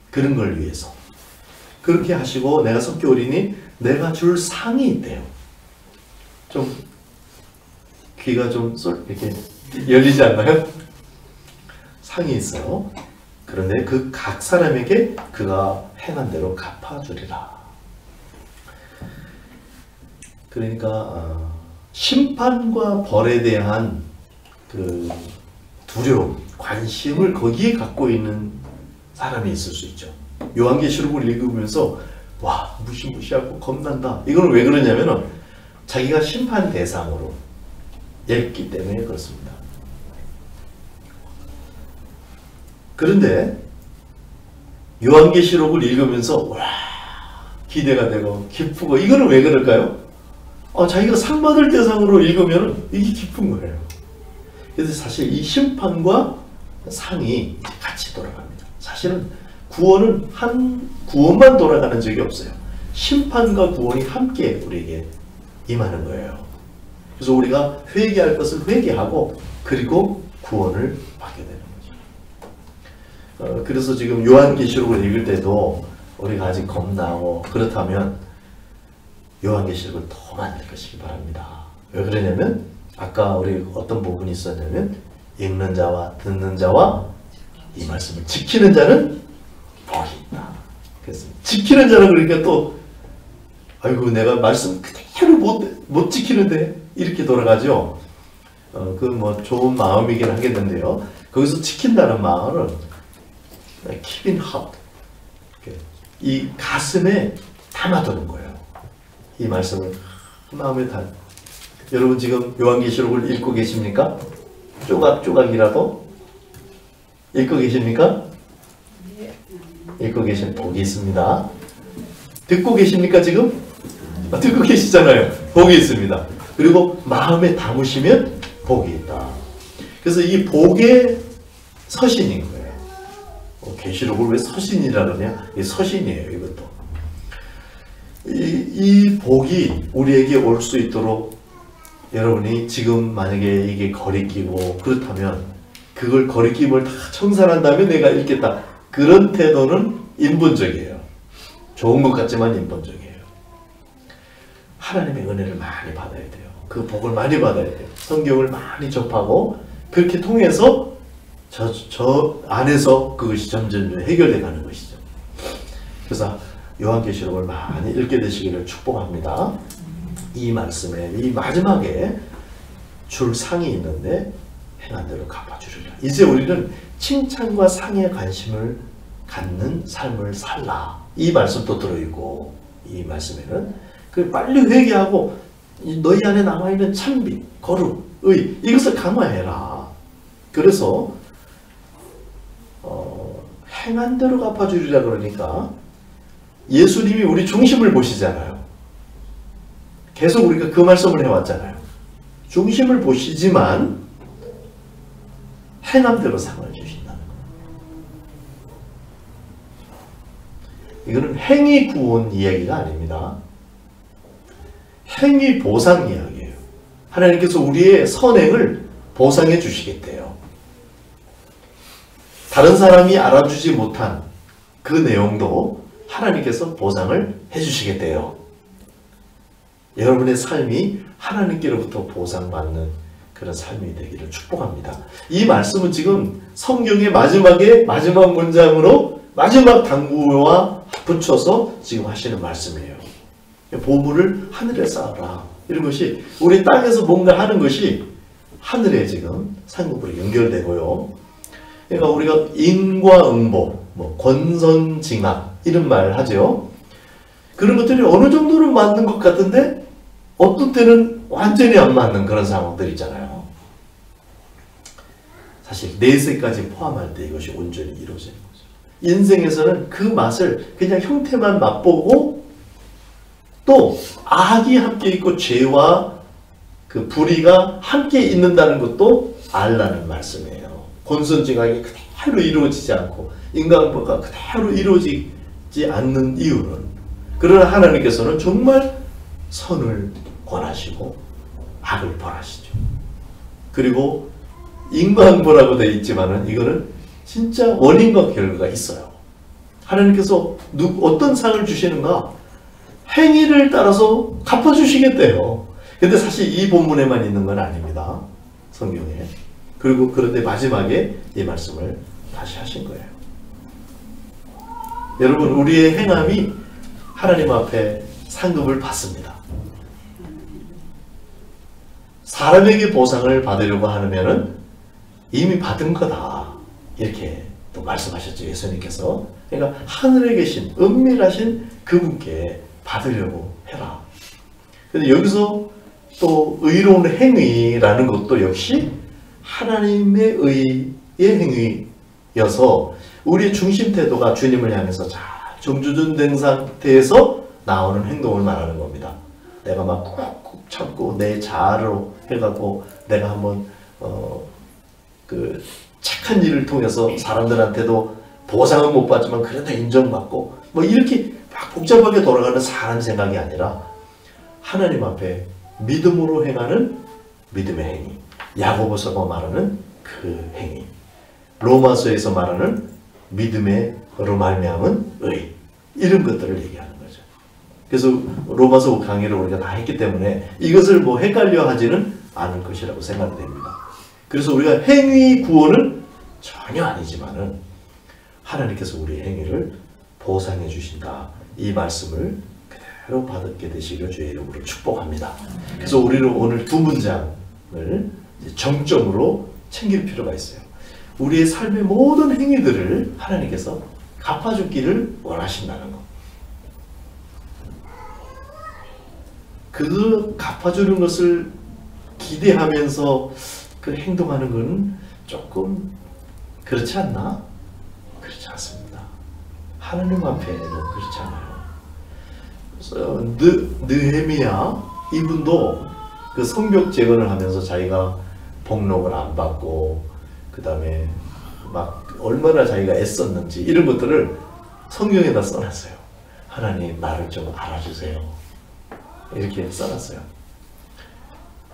그런 걸 위해서 그렇게 하시고 내가 속히 오리니 내가 줄 상이 있대요. 좀 귀가 좀 이렇게 열리지 않나요? 상이 있어요. 그런데 그 각 사람에게 그가 행한 대로 갚아주리라. 그러니까 심판과 벌에 대한 그 두려움, 관심을 거기에 갖고 있는 사람이 있을 수 있죠. 요한계시록을 읽으면서 와, 무시무시하고 겁난다. 이거는 왜 그러냐면은 자기가 심판 대상으로 였기 때문에 그렇습니다. 그런데 요한계시록을 읽으면서 와, 기대가 되고 기쁘고, 이거는 왜 그럴까요? 자기가 상 받을 대상으로 읽으면 이게 기쁜 거예요. 그래서 사실 이 심판과 상이 같이 돌아갑니다. 사실은 구원은 한 구원만 돌아가는 적이 없어요. 심판과 구원이 함께 우리에게 임하는 거예요. 그래서 우리가 회개할 것을 회개하고 그리고 구원을 받게 되는 거죠. 그래서 지금 요한계시록을 읽을 때도 우리가 아직 겁나고 그렇다면 요한계시록을 더 많이 읽으시기 바랍니다. 왜 그러냐면 아까 우리 어떤 부분이 있었냐면 읽는 자와 듣는 자와 이 말씀을 지키는 자는 복이 있다. 그래서 지키는 자는 그러니까 또 아이고 내가 말씀 그대로 못 지키는데 이렇게 돌아가죠. 그건 뭐 좋은 마음이긴 하겠는데요. 거기서 지킨다는 말은 keep in heart, 이 가슴에 담아두는 거예요. 이 말씀을 마음에 담. 여러분 지금 요한계시록을 읽고 계십니까? 조각조각이라도 읽고 계십니까? 읽고 계신 복이 있습니다. 듣고 계십니까 지금? 듣고 계시잖아요. 복이 있습니다. 그리고 마음에 담으시면 복이 있다. 그래서 이 복의 서신인 거예요. 계시록을 왜 서신이라 그러냐? 이 서신이에요. 이것도. 이 복이 우리에게 올 수 있도록 여러분이 지금 만약에 이게 거리끼고 그렇다면 그걸 거리낌을 다 청산한 다음에 내가 읽겠다. 그런 태도는 인본적이에요. 좋은 것 같지만 인본적이에요. 하나님의 은혜를 많이 받아야 돼요. 그 복을 많이 받아야 돼요. 성경을 많이 접하고 그렇게 통해서 저 안에서 그것이 점점 해결돼 가는 것이죠. 그래서 요한계시록을 많이 읽게 되시기를 축복합니다. 이 말씀에 이 마지막에 줄 상이 있는데 행한 대로 갚아주리라. 이제 우리는 칭찬과 상에 관심을 갖는 삶을 살라. 이 말씀도 들어있고 이 말씀에는 그 빨리 회개하고 너희 안에 남아있는 찬비, 거룩, 의 이것을 강화해라. 그래서 행한 대로 갚아주리라 그러니까 예수님이 우리 중심을 보시잖아요. 계속 우리가 그 말씀을 해왔잖아요. 중심을 보시지만 행함대로 상을 주신다는 거예요. 이거는 행위 구원 이야기가 아닙니다. 행위 보상 이야기예요. 하나님께서 우리의 선행을 보상해 주시겠대요. 다른 사람이 알아주지 못한 그 내용도 하나님께서 보상을 해주시겠대요. 여러분의 삶이 하나님께로부터 보상받는 그런 삶이 되기를 축복합니다. 이 말씀은 지금 성경의 마지막 문장으로 마지막 당부와 붙여서 지금 하시는 말씀이에요. 보물을 하늘에 쌓아라. 이런 것이 우리 땅에서 뭔가 하는 것이 하늘에 지금 상급으로 연결되고요. 그러니까 우리가 인과응보, 권선징악 이런 말 하죠. 그런 것들이 어느 정도는 맞는 것 같은데 어떤 때는 완전히 안 맞는 그런 상황들 있잖아요. 사실 내세까지 포함할 때 이것이 온전히 이루어지는 거죠. 인생에서는 그 맛을 그냥 형태만 맛보고 또 악이 함께 있고 죄와 그 불의가 함께 있는다는 것도 알라는 말씀이에요. 권선징악이 그대로 이루어지지 않고 인간보가 그대로 이루어지지 않는 이유는 그러나 하나님께서는 정말 선을 권하시고 악을 벌하시죠. 그리고 인과응보라고 되어 있지만은 이거는 진짜 원인과 결과가 있어요. 하나님께서 어떤 상을 주시는가? 행위를 따라서 갚아주시겠대요. 근데 사실 이 본문에만 있는 건 아닙니다. 성경에. 그리고 그런데 마지막에 이 말씀을 다시 하신 거예요. 여러분, 우리의 행함이 하나님 앞에 상급을 받습니다. 사람에게 보상을 받으려고 하면은 이미 받은 거다. 이렇게 또 말씀하셨죠. 예수님께서. 그러니까 하늘에 계신 은밀하신 그분께 받으려고 해라. 근데 여기서 또 의로운 행위라는 것도 역시 하나님의 의의 행위여서 우리의 중심 태도가 주님을 향해서 잘 정주준된 상태에서 나오는 행동을 말하는 겁니다. 내가 막 꾹꾹 참고 내 자아로 해갖고 내가 한번 그 착한 일을 통해서 사람들한테도 보상은 못 받지만 그래도 인정받고 뭐 이렇게 막 복잡하게 돌아가는 사람 생각이 아니라 하나님 앞에 믿음으로 행하는 믿음의 행위, 야고보서가 말하는 그 행위, 로마서에서 말하는 믿음으로 말미암은 의, 이런 것들을 얘기하는 거죠. 그래서 로마서 강의를 우리가 다 했기 때문에 이것을 뭐 헷갈려 하지는 않을 것이라고 생각이 됩니다. 그래서 우리가 행위 구원은 전혀 아니지만은 하나님께서 우리의 행위를 보상해 주신다. 이 말씀을 그대로 받게 되시길 주의 이름으로 축복합니다. 그래서 우리는 오늘 두 문장을 정점으로 챙길 필요가 있어요. 우리의 삶의 모든 행위들을 하나님께서 갚아주기를 원하신다는 것. 그 갚아주는 것을 기대하면서 그 행동하는 것은 조금 그렇지 않나? 그렇지 않습니다. 하나님 앞에는 그렇지 않아요. 그래서 느헤미야 이분도 그 성벽 재건을 하면서 자기가 복록을 안 받고 그 다음에 막 얼마나 자기가 애썼는지 이런 것들을 성경에다 써놨어요. 하나님 나를 좀 알아주세요. 이렇게 써놨어요.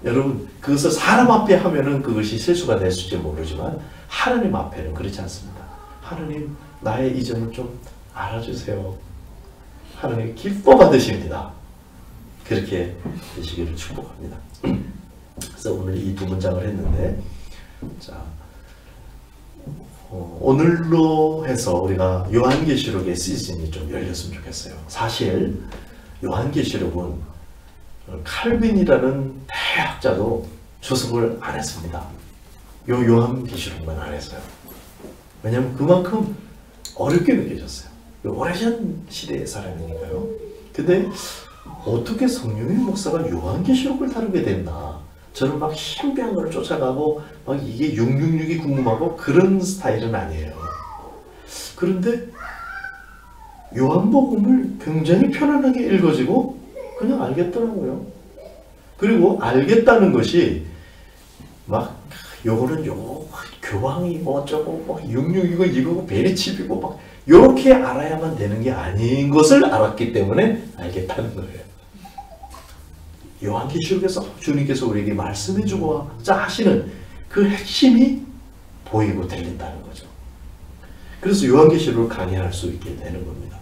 여러분 그것을 사람 앞에 하면은 그것이 실수가 될지 모르지만 하나님 앞에는 그렇지 않습니다. 하나님 나의 이 점을 좀 알아주세요. 하나님 기뻐 받으십니다. 그렇게 되시기를 축복합니다. 그래서 오늘 이 두 문장을 했는데 자 오늘로 해서 우리가 요한계시록의 시즌이 좀 열렸으면 좋겠어요. 사실 요한계시록은 칼빈이라는 대학자도 주석을 안 했습니다. 요한계시록만 안 했어요. 왜냐하면 그만큼 어렵게 느껴졌어요. 오래전 시대의 사람이니까요. 근데 어떻게 성령의 목사가 요한계시록을 다루게 됐나? 저는 막 신비한 걸 쫓아가고 막 이게 666이 궁금하고 그런 스타일은 아니에요. 그런데 요한복음을 굉장히 편안하게 읽어지고 그냥 알겠더라고요. 그리고 알겠다는 것이 막 요거는 요거 교황이 뭐 어쩌고 막 666이고 이거고 베리칩이고 막 요렇게 알아야만 되는 게 아닌 것을 알았기 때문에 알겠다는 거예요. 요한계시록에서 주님께서 우리에게 말씀해 주고자 하시는 그 핵심이 보이고 들린다는 거죠. 그래서 요한계시록을 강의할 수 있게 되는 겁니다.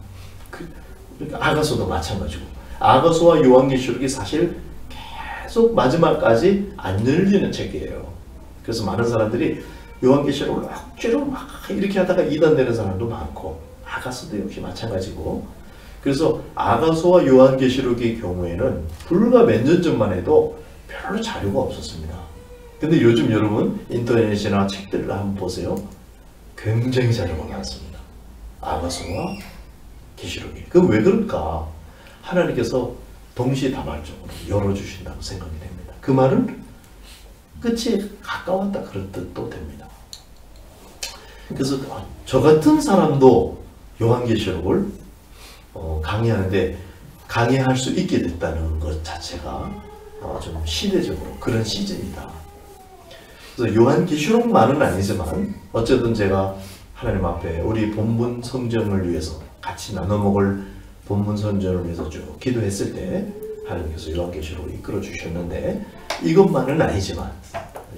그러니까 아가서도 마찬가지고 아가서와 요한계시록이 사실 계속 마지막까지 안 열리는 책이에요. 그래서 많은 사람들이 요한계시록을 억지로 막 이렇게 하다가 이단되는 사람도 많고 아가서도 역시 마찬가지고 그래서 아가서와 요한계시록의 경우에는 불과 몇 년 전만 해도 별로 자료가 없었습니다. 근데 요즘 여러분 인터넷이나 책들을 한번 보세요. 굉장히 자료가 많습니다. 아가서와 계시록이. 그럼 왜 그럴까? 하나님께서 동시다발적으로 열어주신다고 생각이 됩니다. 그 말은 끝이 가까웠다 그런 뜻도 됩니다. 그래서 저 같은 사람도 요한계시록을 강의하는데 강의할 수 있게 됐다는 것 자체가 좀 시대적으로 그런 시즌이다. 그래서 요한계시록만은 아니지만 어쨌든 제가 하나님 앞에 우리 본문 성전을 위해서 같이 나눠 먹을 본문 성전을 위해서 쭉 기도했을 때 하나님께서 요한계시록을 이끌어 주셨는데 이것만은 아니지만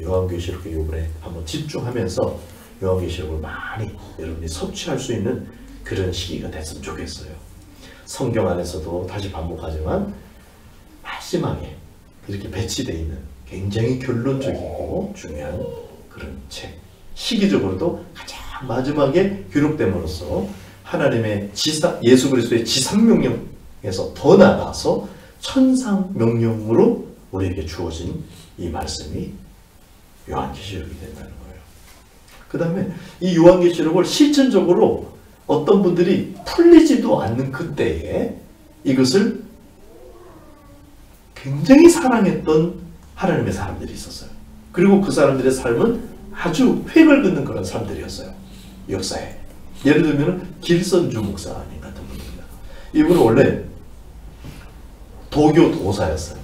요한계시록에 이번에 한번 집중하면서 요한계시록을 많이 여러분이 섭취할 수 있는 그런 시기가 됐으면 좋겠어요. 성경 안에서도 다시 반복하지만 마지막에 이렇게 배치되어 있는 굉장히 결론적이고 중요한 그런 책, 시기적으로도 가장 마지막에 기록됨으로써 하나님의 예수 그리스도의 지상명령에서 더 나아가서 천상명령으로 우리에게 주어진 이 말씀이 요한계시록이 된다는 거예요. 그 다음에 이 요한계시록을 실천적으로 어떤 분들이 풀리지도 않는 그때에 이것을 굉장히 사랑했던 하나님의 사람들이 있었어요. 그리고 그 사람들의 삶은 아주 획을 긋는 그런 삶들이었어요. 역사에. 예를 들면 길선주 목사님 같은 분입니다. 이분은 원래 도교 도사였어요.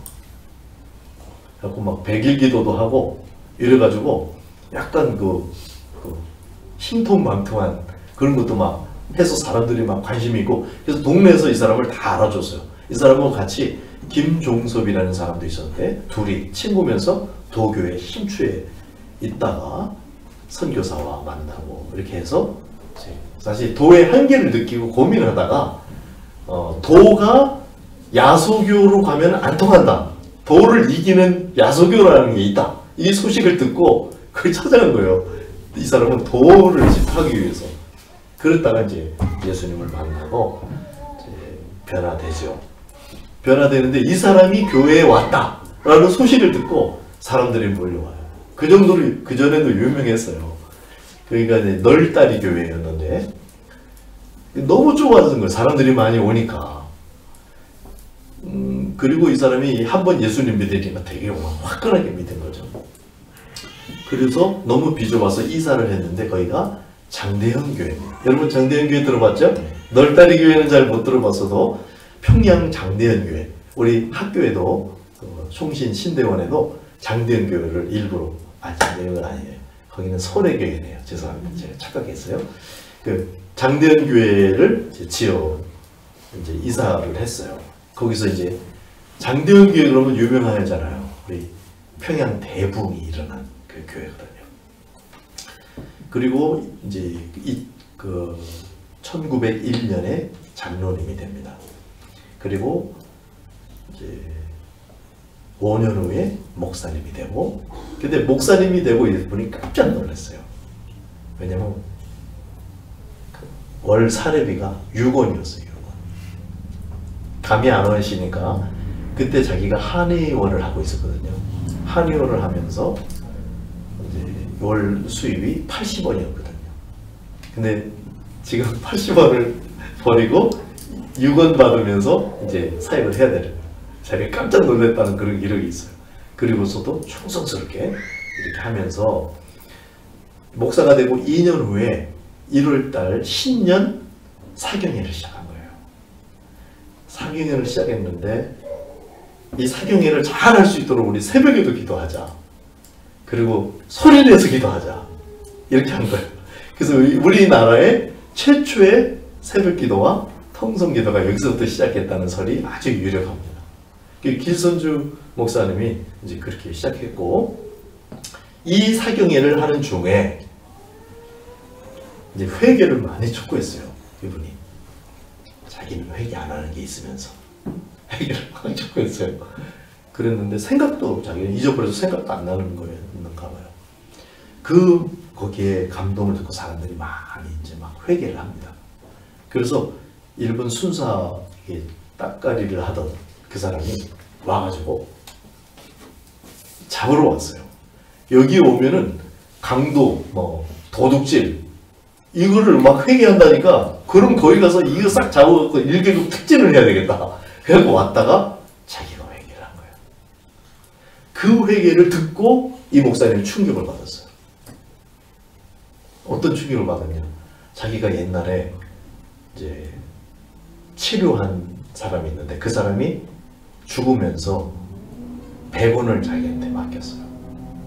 그래서 막 백일기도도 하고 이래가지고 약간 그 신통망통한 그런 것도 막 해서 사람들이 막 관심이 있고, 그래서 동네에서 이 사람을 다 알아줬어요. 이 사람하고 같이 김종섭이라는 사람도 있었는데 둘이 친구면서 도교에 심취해 있다가 선교사와 만나고 이렇게 해서 사실 도의 한계를 느끼고 고민하다가 도가 야소교로 가면 안 통한다. 도를 이기는 야소교라는 게 있다. 이 소식을 듣고 그걸 찾아간 거예요. 이 사람은 도를 집하기 위해서. 그랬다가 이제 예수님을 만나고 이제 변화되죠. 변화되는데 이 사람이 교회에 왔다라는 소식을 듣고 사람들이 몰려와요. 그 정도로 그 전에도 유명했어요. 그러니까 이제 널다리 교회였는데 너무 좁아진 거예요. 사람들이 많이 오니까. 그리고 이 사람이 한번 예수님 믿으니까 되게 화끈하게 믿은 거죠. 그래서 너무 비좁아서 이사를 했는데 거기가 장대현 교회입니다. 여러분 장대현 교회 들어봤죠? 널다리 교회는 잘 못 들어봤어도 평양 장대현 교회, 우리 학교에도 총신 신대원에도 장대현 교회를 일부러, 장대현은 아니에요. 거기는 소래교회네요. 죄송합니다. 제가 착각했어요. 그 장대현 교회를 지어 이제 이사를 했어요. 거기서 이제 장대현 교회 그러면 유명하잖아요. 우리 평양 대붕이 일어난 그 교회거든요. 그리고 이제 1901년에 장로님이 됩니다. 그리고 이제 5년 후에 목사님이 되고, 근데 목사님이 되고 이분이 깜짝 놀랐어요. 왜냐면 월 사례비가 6원이었어요. 6원. 감이 안 오시니까 그때 자기가 한의원을 하고 있었거든요. 한의원을 하면서 이제 월 수입이 80원이었거든요. 근데 지금 80원을 버리고 6원 받으면서 이제 사역을 해야 되는 거예요. 자기가 깜짝 놀랐다는 그런 기록이 있어요. 그리고서도 충성스럽게 이렇게 하면서 목사가 되고 2년 후에 1월달 신년 사경회를 시작한 거예요. 사경회를 시작했는데 이 사경회를 잘 할 수 있도록 우리 새벽에도 기도하자. 그리고 소리를 내서 기도하자. 이렇게 한 거예요. 그래서 우리나라의 최초의 새벽 기도와 통성 기도가 여기서부터 시작했다는 설이 아주 유력합니다. 길선주 목사님이 이제 그렇게 시작했고, 이 사경회를 하는 중에 이제 회개를 많이 촉구했어요. 이분이 자기는 회개 안 하는 게 있으면서 회개를 많이 촉구했어요. 그랬는데 생각도 자기는 잊어버려서 생각도 안 나는 거였는가 봐요. 거기에 감동을 듣고 사람들이 많이 이제 막 회개를 합니다. 그래서 일본 순사에 따까리를 하던 그 사람이 와가지고 잡으러 왔어요. 여기 오면은 강도, 도둑질 이거를 막 회개한다니까, 그럼 거기 가서 이거 싹 잡아갖고 1계급 특진을 해야 되겠다. 그래서 왔다가 자기가 회개를 한 거예요. 그 회개를 듣고 이 목사님이 충격을 받았어요. 어떤 충격을 받았냐? 자기가 옛날에 이제 치료한 사람이 있는데 그 사람이 죽으면서 100원을 자기한테 맡겼어요.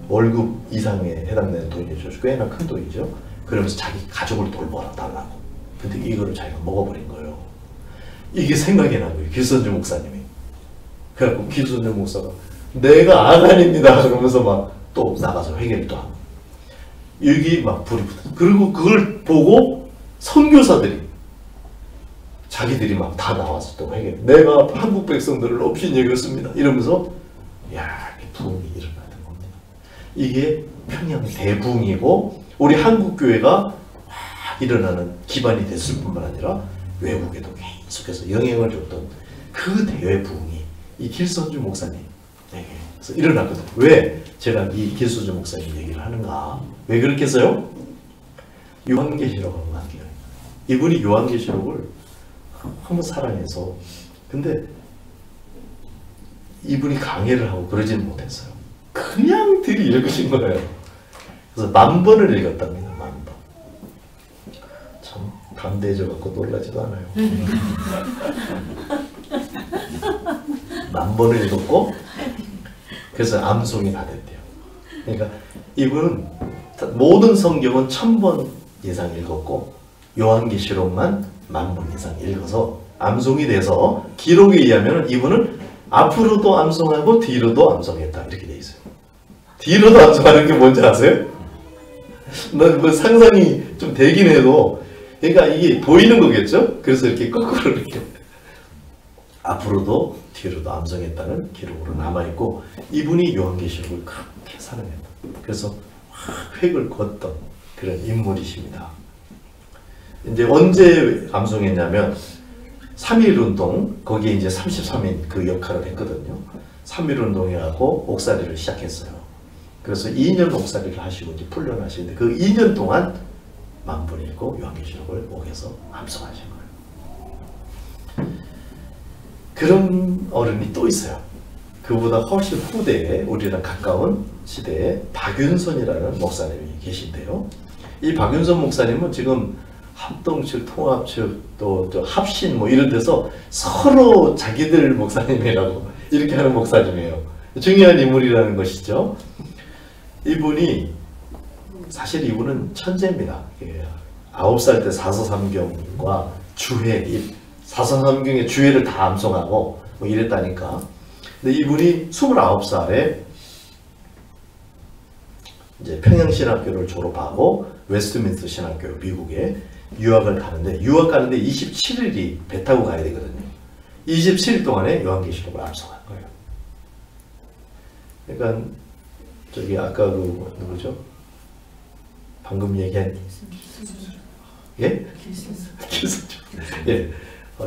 월급 이상에 해당되는 돈이죠. 꽤나 큰 돈이죠. 그러면서 자기 가족을 돌봐달라고. 근데 이거를 자기가 먹어버린 거예요. 이게 생각이 난 거예요. 길선주 목사님이. 그래갖고 길선주 목사가 내가 아간입니다 그러면서 막 또 나가서 회개를 또 하고, 여기 막 불이 붙어. 그리고 그걸 보고 선교사들이 자기들이 막 다 나와서 또 회개. 내가 한국 백성들을 없인 여겼습니다. 이러면서 야, 이 부흥이 일어나는 겁니다. 이게 평양 대부흥이고 우리 한국 교회가 막 일어나는 기반이 됐을 뿐만 아니라 외국에도 계속해서 영향을 줬던 그 대외 부흥이 이 길선주 목사님에게서 일어났거든요. 왜 제가 이 길선주 목사님 얘기를 하는가? 왜 그렇게 해서요? 요한계시록하고 관계가 있어요. 이분이 요한계시록을 너무 사랑해서 근데 이분이 강해를 하고 그러지는 못했어요. 그냥 들이 읽으신 거예요. 그래서 10,000번을 읽었답니다. 10,000번. 참 담대해져 갖고 놀라지도 않아요. 10,000번을 읽었고 그래서 암송이 다 됐대요. 그러니까 이분은 모든 성경은 1,000번 이상 읽었고 요한계시록만 10,000번 이상 읽어서 암송이 돼서 기록에 의하면 이분은 앞으로도 암송하고 뒤로도 암송했다 이렇게 돼 있어요. 뒤로도 암송하는 게 뭔지 아세요? 뭐 상상이 좀 되긴 해도 그러니까 이게 보이는 거겠죠? 그래서 이렇게 거꾸로 이렇게 앞으로도 뒤로도 암송했다는 기록으로 남아있고 이분이 요한계시록을 그렇게 사랑했다. 그래서 획을 그었던 그런 인물이십니다. 이제 언제 암송했냐면 3.1운동 거기에 이제 33인 그 역할을 했거든요. 3.1운동이라고 옥살이를 시작했어요. 그래서 2년 옥살이를 하시고 이제 풀려나시는데 그 2년 동안 10,000번 읽고 요한계시록을 옥에서 암송하신 거예요. 그런 어른이 또 있어요. 그보다 훨씬 후대에 우리랑 가까운 시대에 박윤선이라는 목사님이 계신데요. 이 박윤선 목사님은 지금 합동 측, 통합 측, 또 합신 뭐 이런 데서 서로 자기들 목사님이라고 이렇게 하는 목사님이에요. 중요한 인물이라는 것이죠. 이분이 사실 이분은 천재입니다. 9살 때 사서삼경과 주회, 사서삼경의 주회를 다 암송하고 뭐 이랬다니까. 근데 이분이 29살에 이제 평양신학교를 졸업하고 웨스트민스터 신학교 미국에 유학을 가는데 유학 가는데 27일이 배 타고 가야 되거든요. 27일 동안에 요한계시록을 암송한 거예요. 그러니까 저기 아까 그 누구죠? 방금 얘기한 예? 길선조. 예.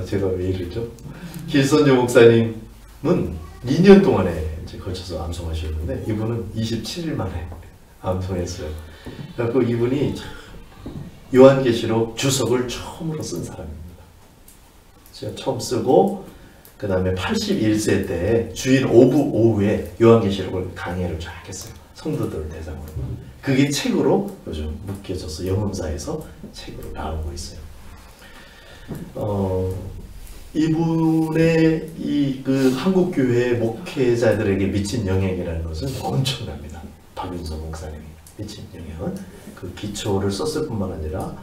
제가 왜 이러죠? 길선조 목사님은 2년 동안에 이제 걸쳐서 암송하셨는데 이분은 27일 만에 암송했어요. 그래서 이분이 요한계시록 주석을 처음으로 쓴 사람입니다. 제가 처음 쓰고 그 다음에 81세 때 주일 오후에 요한계시록을 강해를 쫙 했어요. 성도들 대상으로. 그게 책으로 요즘 묶여져서 영음사에서 책으로 나오고 있어요. 이분의 이 그 한국교회 목회자들에게 미친 영향이라는 것은 엄청납니다. 박윤선 목사님이 미친 영향은 그 기초를 썼을 뿐만 아니라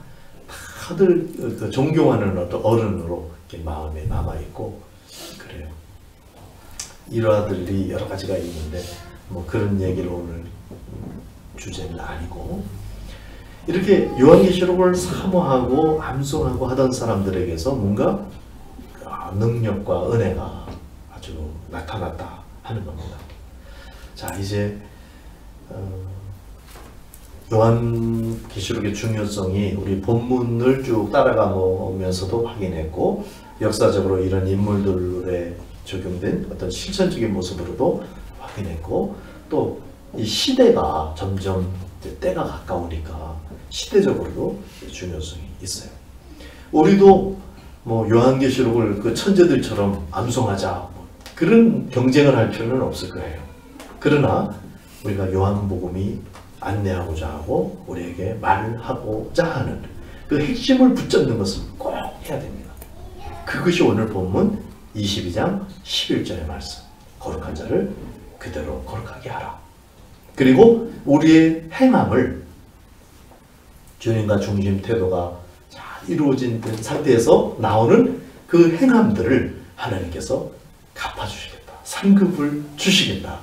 다들 그 존경하는 어떤 어른으로 이렇게 마음에 남아있고 그래요. 일화들이 여러 가지가 있는데 뭐 그런 얘기를 오늘 주제는 아니고 이렇게 요한계시록을 사모하고 암송하고 하던 사람들에게서 뭔가 능력과 은혜가 아주 나타났다 하는 겁니다. 자 이제 요한계시록의 중요성이 우리 본문을 쭉 따라가면서도 확인했고 역사적으로 이런 인물들에 적용된 어떤 실천적인 모습으로도 확인했고 또 이 시대가 점점 때가 가까우니까 시대적으로도 중요성이 있어요. 우리도 뭐 요한계시록을 그 천재들처럼 암송하자 뭐 그런 경쟁을 할 필요는 없을 거예요. 그러나 우리가 요한복음이 안내하고자 하고 우리에게 말하고자 하는 그 핵심을 붙잡는 것을 꼭 해야 됩니다. 그것이 오늘 본문 22장 11절의 말씀. 거룩한 자를 그대로 거룩하게 하라. 그리고 우리의 행함을 주님과 중심 태도가 잘 이루어진 상태에서 나오는 그 행함들을 하나님께서 갚아주시겠다. 상급을 주시겠다.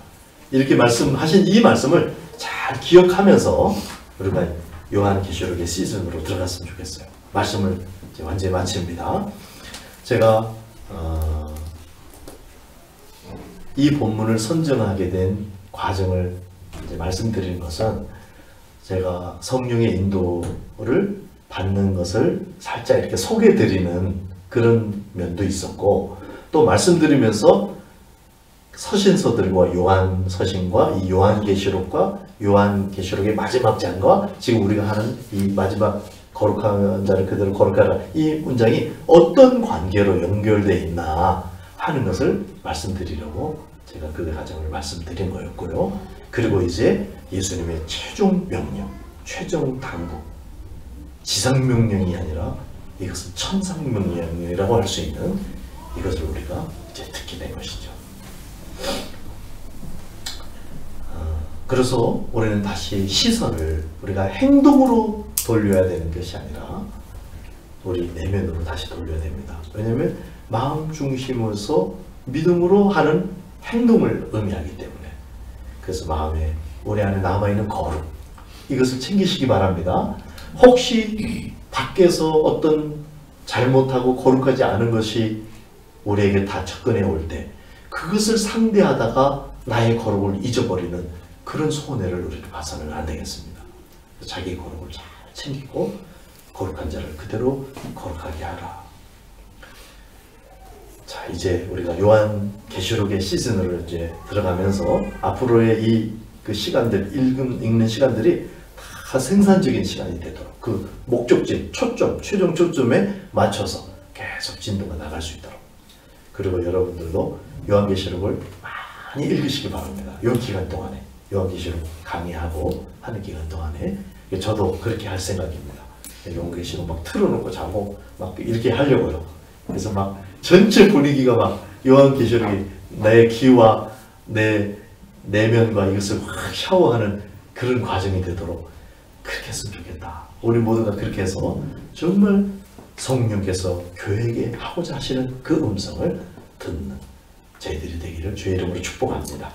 이렇게 말씀하신 이 말씀을 잘 기억하면서 우리가 요한계시록의 시즌으로 들어갔으면 좋겠어요. 말씀을 이제 완전히 마칩니다. 제가 이 본문을 선정하게 된 과정을 이제 말씀드리는 것은 제가 성령의 인도를 받는 것을 살짝 이렇게 소개드리는 그런 면도 있었고 또 말씀드리면서 서신서들과 요한서신과 이 요한계시록과 요한계시록의 마지막 장과 지금 우리가 하는 이 마지막 거룩한 자를 그대로 거룩하라. 이 문장이 어떤 관계로 연결되어 있나 하는 것을 말씀드리려고 제가 그 과정을 말씀드린 거였고요. 그리고 이제 예수님의 최종 명령, 최종 당부, 지상 명령이 아니라 이것은 천상 명령이라고 할 수 있는 이것을 우리가 이제 듣게 된 것이죠. 그래서 우리는 다시 시선을 우리가 행동으로 돌려야 되는 것이 아니라 우리 내면으로 다시 돌려야 됩니다. 왜냐하면 마음 중심에서 믿음으로 하는 행동을 의미하기 때문에. 그래서 마음에 우리 안에 남아있는 거룩, 이것을 챙기시기 바랍니다. 혹시 밖에서 어떤 잘못하고 거룩하지 않은 것이 우리에게 다 접근해 올 때 그것을 상대하다가 나의 거룩을 잊어버리는 그런 손해를 우리는 봐서는 안 되겠습니다. 자기 거룩을 잘 챙기고 거룩한 자를 그대로 거룩하게 하라. 자, 이제 우리가 요한계시록의 시즌으로 이제 들어가면서 앞으로의 그 시간들, 읽는 시간들이 다 생산적인 시간이 되도록 그 목적지, 초점, 최종 초점에 맞춰서 계속 진도가 나갈 수 있도록. 그리고 여러분들도 요한계시록을 많이 읽으시기 바랍니다. 이 기간 동안에. 요한계시록 강의하고 하는 기간 동안에. 저도 그렇게 할 생각입니다. 요한계시록 막 틀어놓고 자고 막 이렇게 하려고요. 그래서 막 전체 분위기가 막 요한계시록이 내 귀와 내 내면과 이것을 확 샤워하는 그런 과정이 되도록 그렇게 했으면 좋겠다. 우리 모두가 그렇게 해서 정말 성령께서 교회에게 하고자 하시는 그 음성을 듣는 저희들이 되기를 주의 이름으로 축복합니다.